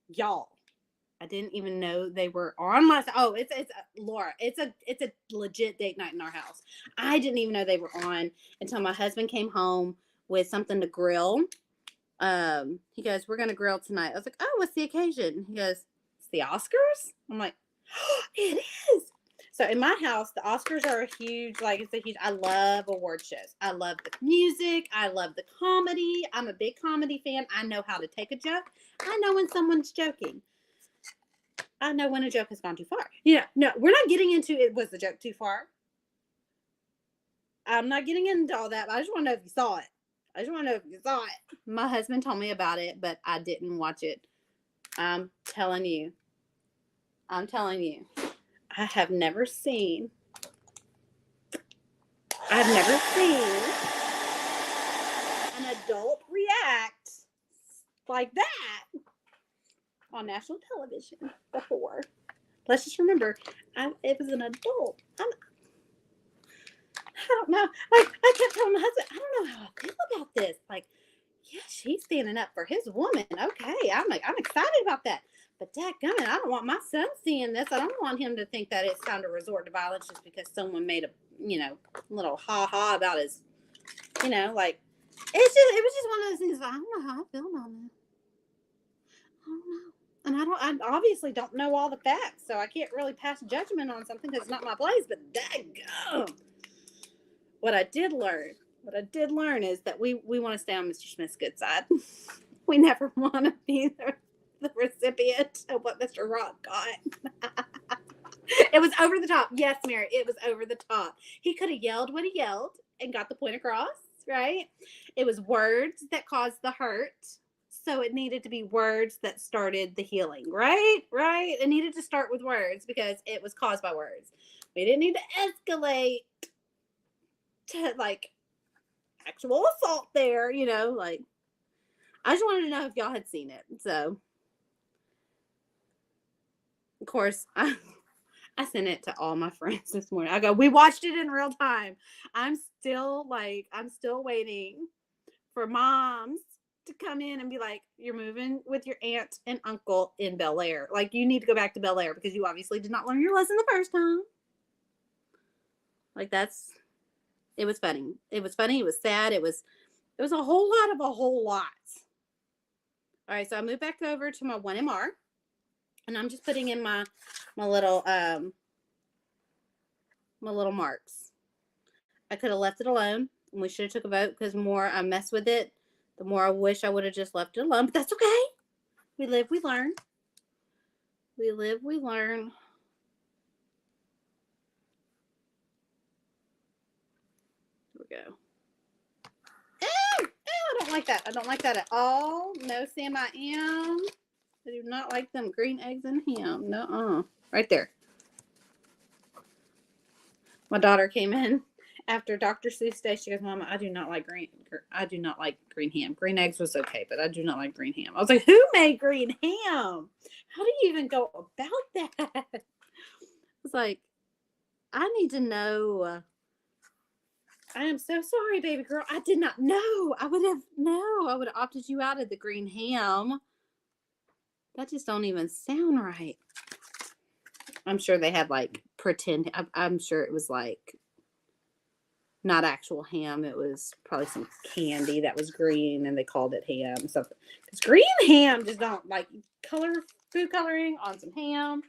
Y'all. I didn't even know they were on last. Oh, it's Laura. It's a legit date night in our house. I didn't even know they were on until my husband came home with something to grill. He goes, "We're gonna grill tonight." I was like, "Oh, what's the occasion?" He goes, "It's the Oscars." I'm like, oh, "It is." So in my house, the Oscars are I love award shows. I love the music. I love the comedy. I'm a big comedy fan. I know how to take a joke. I know when someone's joking. I know when a joke has gone too far. No, we're not getting into it. Was the joke too far? I'm not getting into all that. But I just want to know if you saw it. My husband told me about it, but I didn't watch it. I'm telling you. I have never seen an adult react like that on national television before. Let's just remember, it was an adult. I don't know. I kept telling my husband, I don't know how I feel about this. Like, yeah, she's standing up for his woman. Okay, I'm excited about that. But dadgummit, I don't want my son seeing this. I don't want him to think that it's time to resort to violence just because someone made a, little ha-ha about his, like, it was just one of those things. I don't know how I feel about that. I don't know. And I obviously don't know all the facts, so I can't really pass judgment on something because it's not my place, but daggum. What I did learn is that we want to stay on Mr. Smith's good side. We never want to be the recipient of what Mr. Rock got. It was over the top. Yes, Mary, it was over the top. He could have yelled what he yelled and got the point across, right? It was words that caused the hurt. So it needed to be words that started the healing, right? Right? It needed to start with words because it was caused by words. We didn't need to escalate to like actual assault there, like I just wanted to know if y'all had seen it. So of course I sent it to all my friends this morning. I go, we watched it in real time. I'm still waiting for moms to come in and be like, you're moving with your aunt and uncle in Bel Air. Like, you need to go back to Bel Air because you obviously did not learn your lesson the first time. Like, it was funny. It was funny. It was sad. It was a whole lot of a whole lot. All right, so I moved back over to my 1MR, and I'm just putting in my little marks. I could have left it alone, and we should have took a vote because the more I mess with it, the more I wish I would have just left it alone. But that's okay. We live, we learn. We live, we learn. Here we go. Ew, I don't like that. I don't like that at all. No, Sam, I am. I do not like them green eggs and ham. No, right there. My daughter came in after Dr. Seuss Day. She goes, Mama, I do not like green ham. Green eggs was okay, but I do not like green ham. I was like, who made green ham? How do you even go about that? I was like, I need to know. I am so sorry, baby girl. I did not know. I would have opted you out of the green ham. That just don't even sound right. I'm sure they had like pretend. I'm sure it was like not actual ham. It was probably some candy that was green and they called it ham. Something. Because green ham just don't like food coloring on some ham.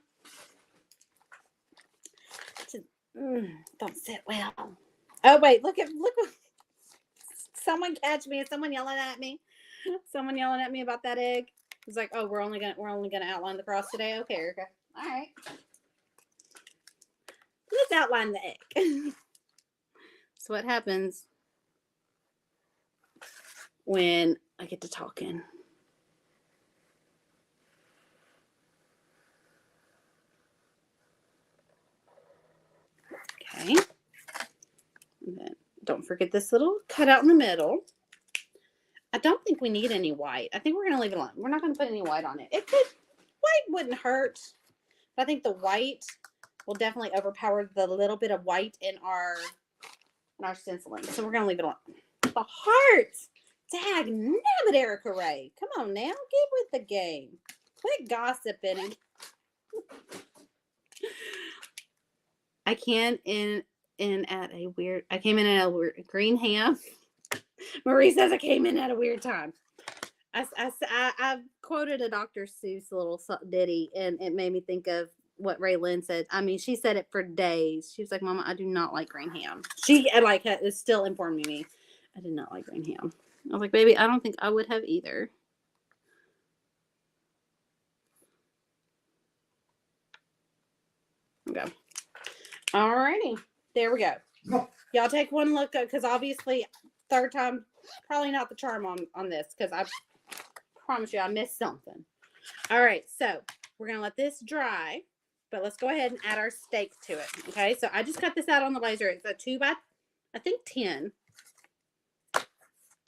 Just, don't sit well. Oh wait, look! Someone catch me! Is someone yelling at me? Someone yelling at me about that egg? It's like, oh, we're only gonna outline the cross today. Okay, Erica. All right. Let's outline the egg. So what happens when I get to talking? Okay. And then don't forget this little cutout in the middle. I don't think we need any white. I think we're going to leave it alone. We're not going to put any white on it. White wouldn't hurt. But I think the white will definitely overpower the little bit of white in our stenciling. So we're going to leave it alone. The heart. Dag nabbit, Erica Ray. Come on now. Get with the game. Quit gossiping. I came in at a weird green ham. Marie says I came in at a weird time. I quoted a Dr. Seuss little ditty, and it made me think of what Raylan said. I mean, she said it for days. She was like, Mama, I do not like green ham. She is still informing me I did not like green ham. I was like, baby, I don't think I would have either. Okay. Alrighty. There we go. Y'all take one look, because obviously, third time, probably not the charm on this, because I promise you I missed something. All right, so we're going to let this dry, but let's go ahead and add our steak to it. Okay, so I just cut this out on the laser. It's a 2 by, I think 10.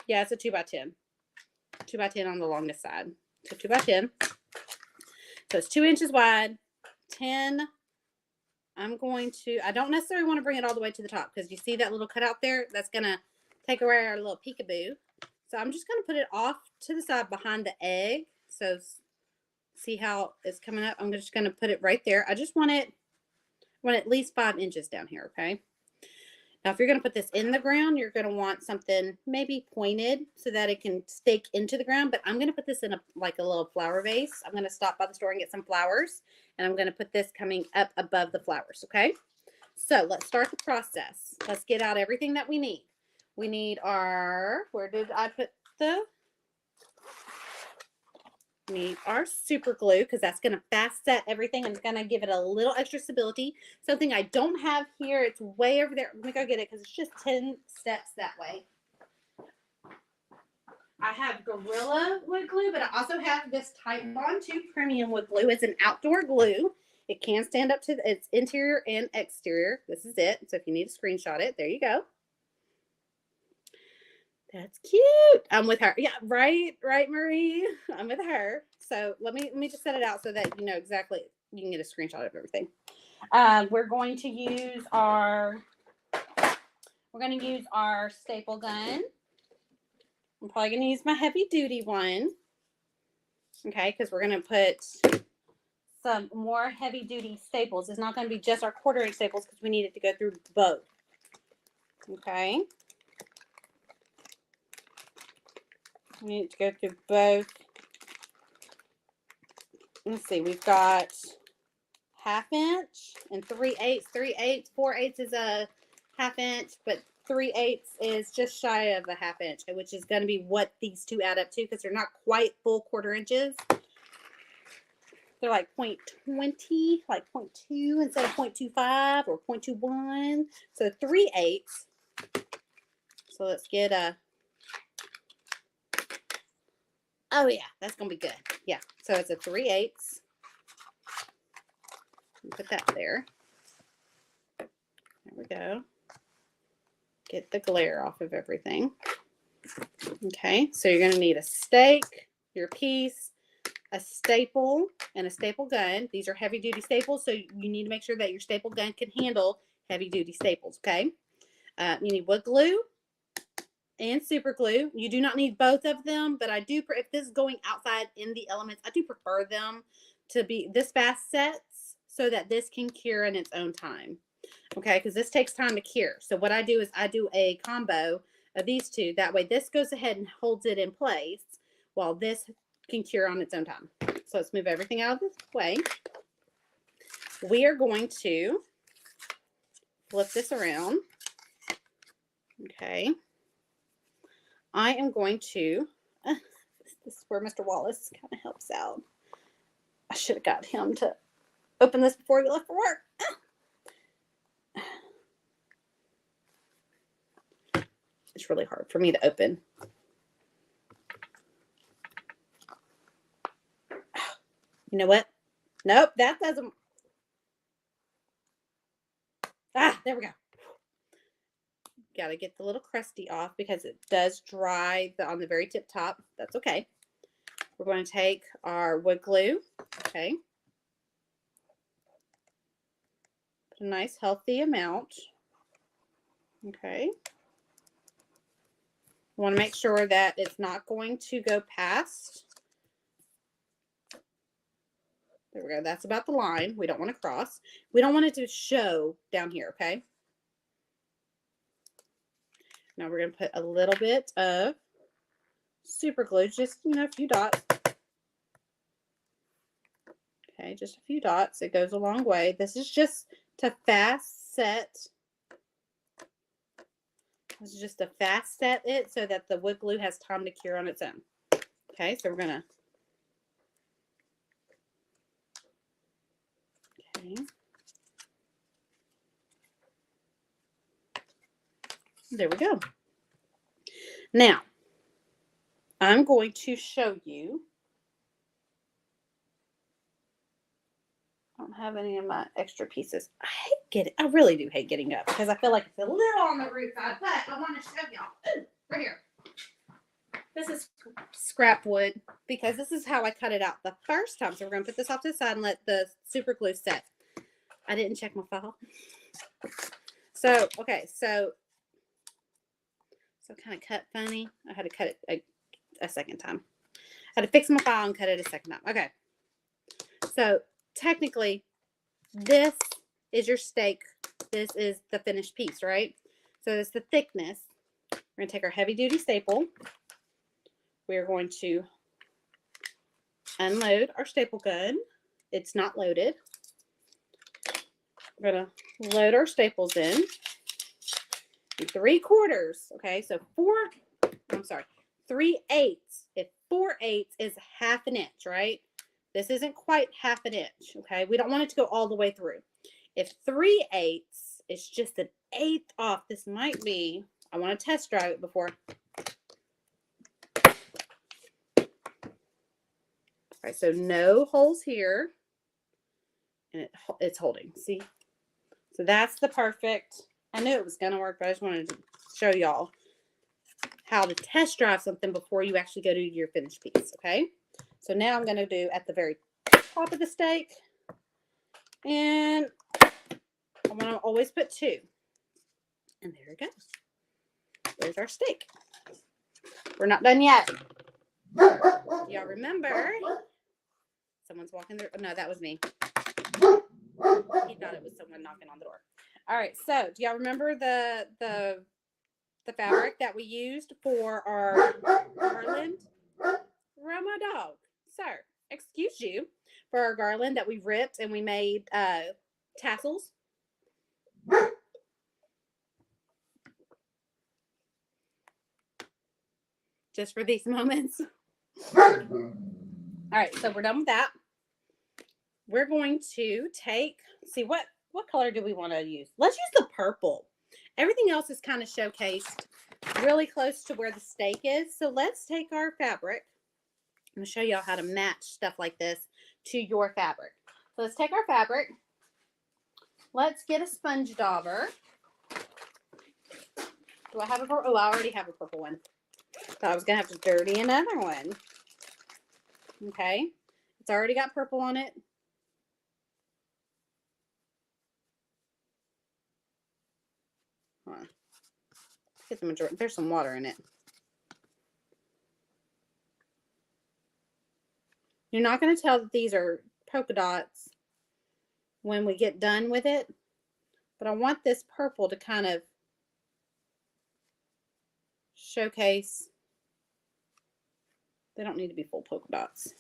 Yeah, it's a 2 by 10. 2 by 10 on the longest side. So 2 by 10. So it's 2 inches wide, 10. I don't necessarily want to bring it all the way to the top because you see that little cutout there? That's going to take away our little peekaboo. So I'm just going to put it off to the side behind the egg. So See how it's coming up? I'm just going to put it right there. I just want it at least 5 inches down here, okay? Now, if you're going to put this in the ground, you're going to want something maybe pointed so that it can stake into the ground. But I'm going to put this in like a little flower vase. I'm going to stop by the store and get some flowers. And I'm going to put this coming up above the flowers, okay? So let's start the process. Let's get out everything that we need. We need our, where did I put need our super glue because that's going to fast set everything and it's going to give it a little extra stability. Something I don't have here, it's way over there. Let me go get it because it's just 10 steps that way. I have Gorilla wood glue, but I also have this Type Bond 2 premium wood glue. It's an outdoor glue. It can stand up to its interior and exterior. This is it. So if you need to screenshot it, there you go. That's cute. I'm with her. Yeah, right, Marie. I'm with her. So let me just set it out so that you know exactly. You can get a screenshot of everything. We're going to use our staple gun. I'm probably going to use my heavy duty one. Okay, because we're going to put some more heavy duty staples. It's not going to be just our 1/4 inch staples because we need it to go through both. Okay. We need to go through both. Let's see, we've got 1/2 inch and 3/8. 3/8, 4/8 is a 1/2 inch, but 3/8 is just shy of a 1/2 inch, which is going to be what these two add up to because they're not quite full 1/4 inches. They're like 0.20, like 0.2 instead of 0.25 or 0.21. So 3/8. So let's get a. Oh yeah, that's gonna be good. Yeah, so it's a 3/8. Put that there. There we go. Get the glare off of everything. Okay, so you're gonna need a stake, your piece, a staple, and a staple gun. These are heavy duty staples, so you need to make sure that your staple gun can handle heavy duty staples. Okay, you need wood glue and super glue. You do not need both of them, but I do, if this is going outside in the elements, I do prefer them to be this fast sets so that this can cure in its own time. Okay, because this takes time to cure. So what I do is I do a combo of these two. That way this goes ahead and holds it in place while this can cure on its own time. So let's move everything out of the way. We are going to flip this around. Okay. I am going to, this is where Mr. Wallace kind of helps out. I should have got him to open this before he left for work. It's really hard for me to open. You know what? Nope, that doesn't. There we go. Got to get the little crusty off because it does dry on the very tip top. That's okay. We're going to take our wood glue. Okay. Put a nice healthy amount. Okay. I want to make sure that it's not going to go past. There we go. That's about the line. We don't want to cross. We don't want it to show down here, okay? Now we're going to put a little bit of super glue, just, you know, a few dots. Okay, just a few dots. It goes a long way. This is just to fast set. This is just to fast set it so that the wood glue has time to cure on its own. Okay, so we're going to. Okay. There we go. Now, I'm going to show you. I don't have any of my extra pieces. I really do hate getting up because I feel like it's a little on the roof side, but I want to show y'all. Ooh, right here. This is scrap wood because this is how I cut it out the first time. So we're going to put this off to the side and let the super glue set. I didn't check my file. So, okay, so kind of cut funny. I had to cut it a second time. I had to fix my file and cut it a second time. Okay. So technically, this is your stake. This is the finished piece, right? So it's the thickness. We're going to take our heavy-duty staple. We're going to unload our staple gun. It's not loaded. We're going to load our staples in. 3/4. Okay, so 3/8. If 4/8 is 1/2 inch, right? This isn't quite 1/2 inch. Okay, we don't want it to go all the way through. If 3/8 is just an 1/8 off, this might be. I want to test drive it before. All right, so no holes here, and it's holding. See, so that's the perfect. I knew it was gonna work, but I just wanted to show y'all how to test drive something before you actually go to your finished piece. Okay, so now I'm gonna do at the very top of the steak, and I want to always put 2, and there it goes. There's our steak. We're not done yet. Y'all remember? Someone's walking through. Oh, no, that was me. He thought it was someone knocking on the door. All right, so do y'all remember the fabric that we used for our garland? Roma dog, sir. Excuse you. For our garland that we ripped and we made tassels. Just for these moments. All right, so we're done with that. We're going to take, see what color do we want to use? Let's use the purple. Everything else is kind of showcased really close to where the steak is. So let's take our fabric. I'm going to show y'all how to match stuff like this to your fabric. So let's take our fabric. Let's get a sponge dauber. Do I have a purple? Oh, I already have a purple one. Thought I was going to have to dirty another one. Okay. It's already got purple on it. Hold on. Get the majority. There's some water in it. You're not going to tell that these are polka dots when we get done with it, but I want this purple to kind of showcase. They don't need to be full polka dots.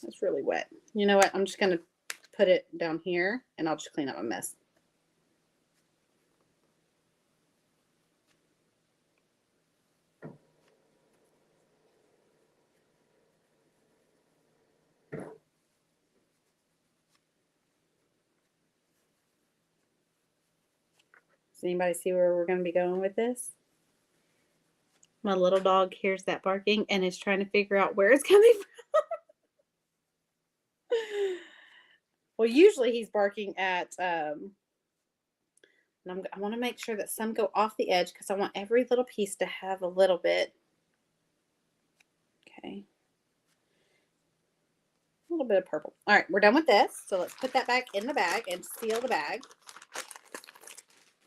That's really wet. You know what? I'm just going to put it down here and I'll just clean up my mess. Does anybody see where we're going to be going with this? My little dog hears that barking and is trying to figure out where it's coming from. Well, usually he's barking at, I want to make sure that some go off the edge because I want every little piece to have a little bit. Okay. A little bit of purple. All right, we're done with this. So let's put that back in the bag and seal the bag.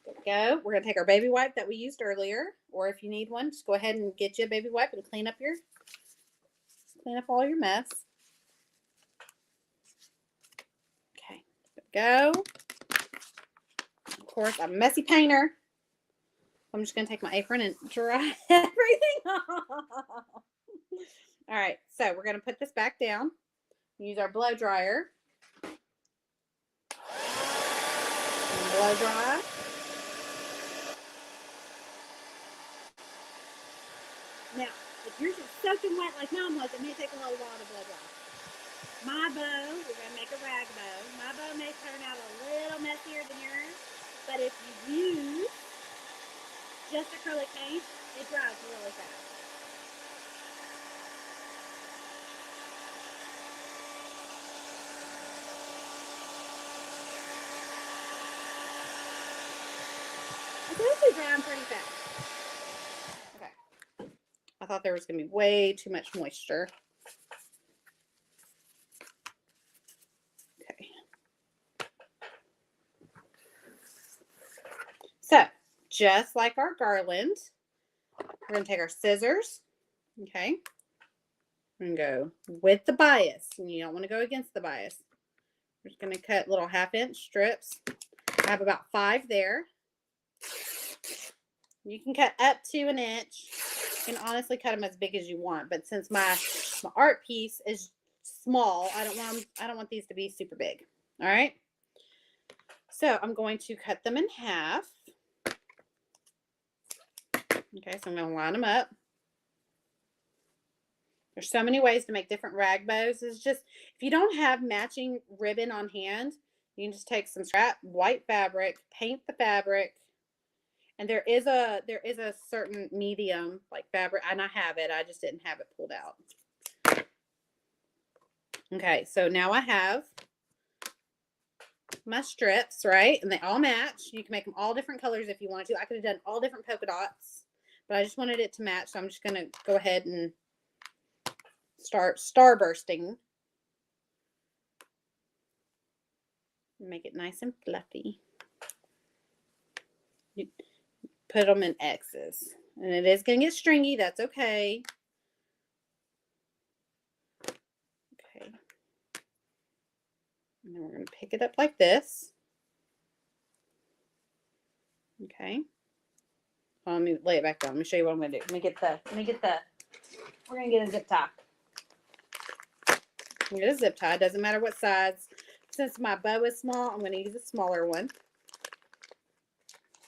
There we go. We're going to take our baby wipe that we used earlier, or if you need one, just go ahead and get you a baby wipe and clean up all your mess. Okay, there we go. Of course, I'm a messy painter. I'm just going to take my apron and dry everything off. All right, so we're going to put this back down. Use our blow dryer. And blow dry. Now, if yours is soaking wet like mine was, it may take a little while to blow dry. My bow, we're going to make a rag bow. My bow may turn out a little messier than yours, but if you use just acrylic paint, it dries really fast. It's actually drying pretty fast. Okay. I thought there was going to be way too much moisture. Okay. So, just like our garland, we're going to take our scissors Okay. I'm going to go with the bias, and you don't want to go against the bias. I'm just going to cut little 1/2-inch strips. I have about 5 there. You can cut up to 1 inch. You can honestly cut them as big as you want, but since my art piece is small, I don't want these to be super big. All right. So I'm going to cut them in half. Okay, so I'm going to line them up. There's so many ways to make different rag bows. It's just, if you don't have matching ribbon on hand, you can just take some scrap white fabric, paint the fabric, and there is a certain medium like fabric, and I have it. I just didn't have it pulled out. Okay, so now I have my strips, right? And they all match. You can make them all different colors if you wanted to. I could have done all different polka dots, but I just wanted it to match, so I'm just going to go ahead and start starbursting. Make it nice and fluffy. You put them in X's. And it is going to get stringy. That's okay. Okay. And then we're going to pick it up like this. Okay. Well, let me lay it back down. Let me show you what I'm going to do. We're going to get a zip tie. I'm going to get a zip tie. It doesn't matter what size. Since my bow is small, I'm going to use a smaller one.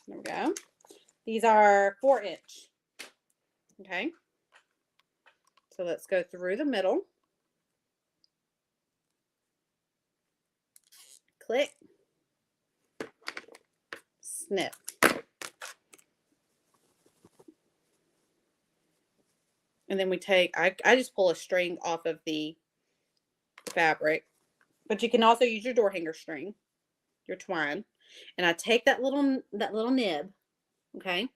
There we go. These are 4-inch. Okay. So let's go through the middle. Click. Snip. And then we take, I just pull a string off of the fabric, but you can also use your door hanger string, your twine. And I take that little nib, okay,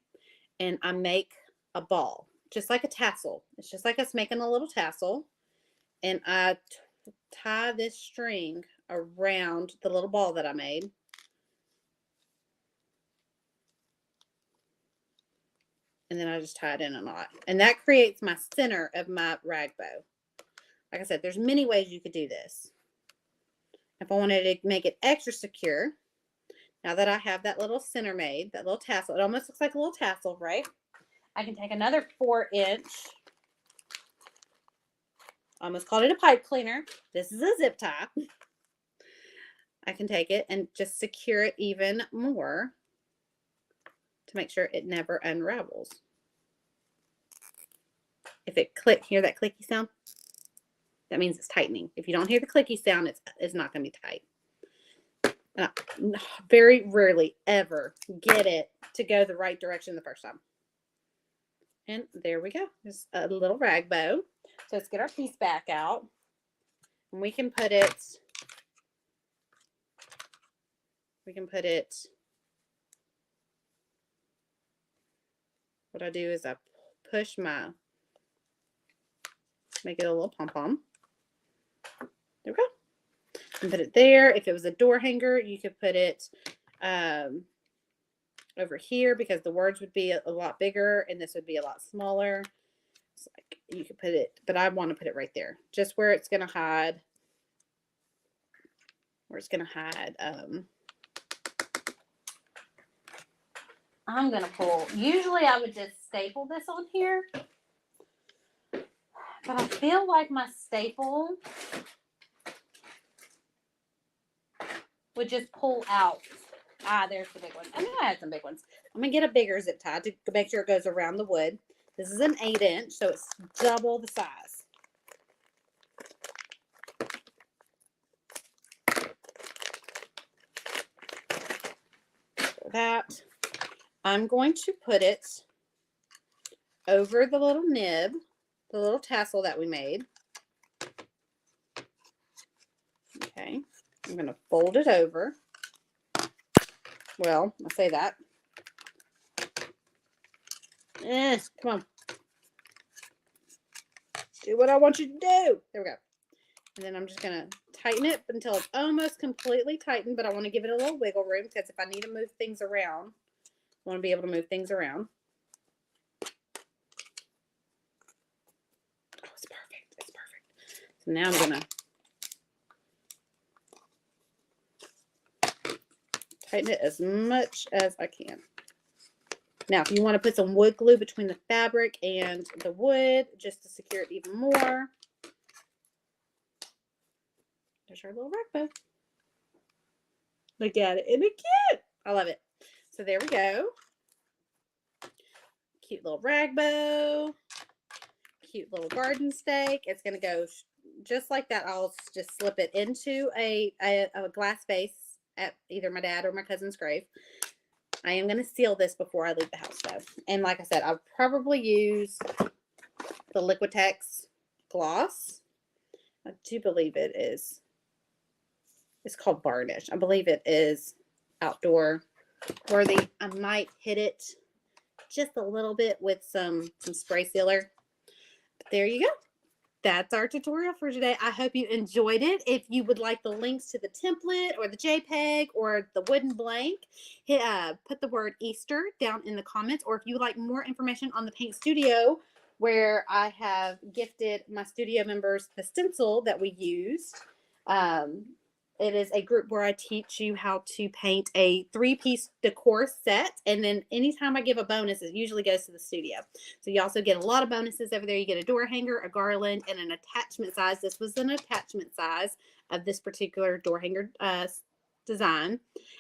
and I make a ball, just like a tassel. It's just like us making a little tassel. And I tie this string around the little ball that I made. And then I just tie it in a knot. And that creates my center of my rag bow. Like I said, there's many ways you could do this. If I wanted to make it extra secure, now that I have that little center made, that little tassel, it almost looks like a little tassel, right? I can take another 4-inch. I almost called it a pipe cleaner. This is a zip tie. I can take it and just secure it even more to make sure it never unravels. If it click, hear that clicky sound? That means it's tightening. If you don't hear the clicky sound, it's not going to be tight. And I very rarely ever get it to go the right direction the first time. And there we go. Just a little rag bow. So let's get our piece back out. And we can put it, what I do is I push make it a little pom-pom. There we go. And put it there. If it was a door hanger, you could put it over here because the words would be a lot bigger and this would be a lot smaller. It's like you could put it, but I want to put it right there, just where it's going to hide. I'm going to pull. Usually I would just staple this on here, but I feel like my staple would just pull out. There's the big one. I knew I had some big ones. I'm going to get a bigger zip tie to make sure it goes around the wood. This is an 8-inch, so it's double the size. So that, I'm going to put it over the little nib, the little tassel that we made. Okay. I'm going to fold it over. Well, I say that. Come on. Do what I want you to do. There we go. And then I'm just going to tighten it until it's almost completely tightened, but I want to give it a little wiggle room because if I need to move things around, I want to be able to move things around. So now I'm going to tighten it as much as I can. Now, if you want to put some wood glue between the fabric and the wood, just to secure it even more. There's our little rack bow. Look at it. Isn't it cute? I love it. So there we go. Cute little rag bow. Cute little garden stake. It's going to go just like that. I'll just slip it into a glass vase at either my dad or my cousin's grave. I am going to seal this before I leave the house, though. And like I said, I'll probably use the Liquitex gloss. I do believe it is. It's called Varnish. I believe it is outdoor worthy. I might hit it just a little bit with some spray sealer. But there you go. That's our tutorial for today. I hope you enjoyed it. If you would like the links to the template or the JPEG or the wooden blank, put the word Easter down in the comments. Or if you would like more information on the Paint Studio, where I have gifted my studio members the stencil that we used. It is a group where I teach you how to paint a 3-piece decor set. And then anytime I give a bonus, it usually goes to the studio. So you also get a lot of bonuses over there. You get a door hanger, a garland, and an attachment size. This was an attachment size of this particular door hanger design.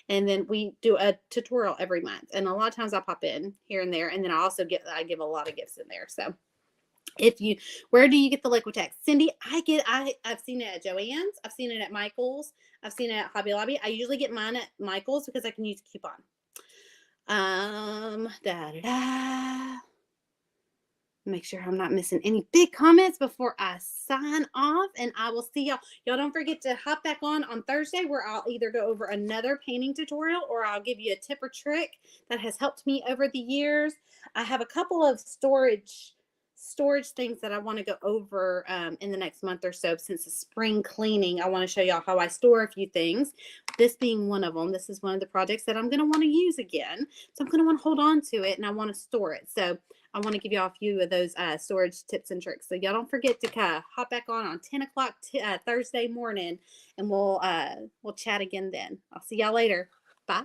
And then we do a tutorial every month. And a lot of times I pop in here and there. And then I give a lot of gifts in there. So where do you get the Liquitex? Cindy, I've seen it at Joann's. I've seen it at Michael's. I've seen it at Hobby Lobby. I usually get mine at Michael's because I can use a coupon. Make sure I'm not missing any big comments before I sign off, and I will see y'all. Y'all don't forget to hop back on Thursday, where I'll either go over another painting tutorial or I'll give you a tip or trick that has helped me over the years. I have a couple of storage things that I want to go over in the next month or so. Since the spring cleaning, I want to show y'all how I store a few things, this being one of them. This is one of the projects that I'm going to want to use again, so I'm going to want to hold on to it and I want to store it. So I want to give y'all a few of those storage tips and tricks. So y'all don't forget to hop back on 10 o'clock Thursday morning, and we'll chat again then. I'll see y'all later. Bye.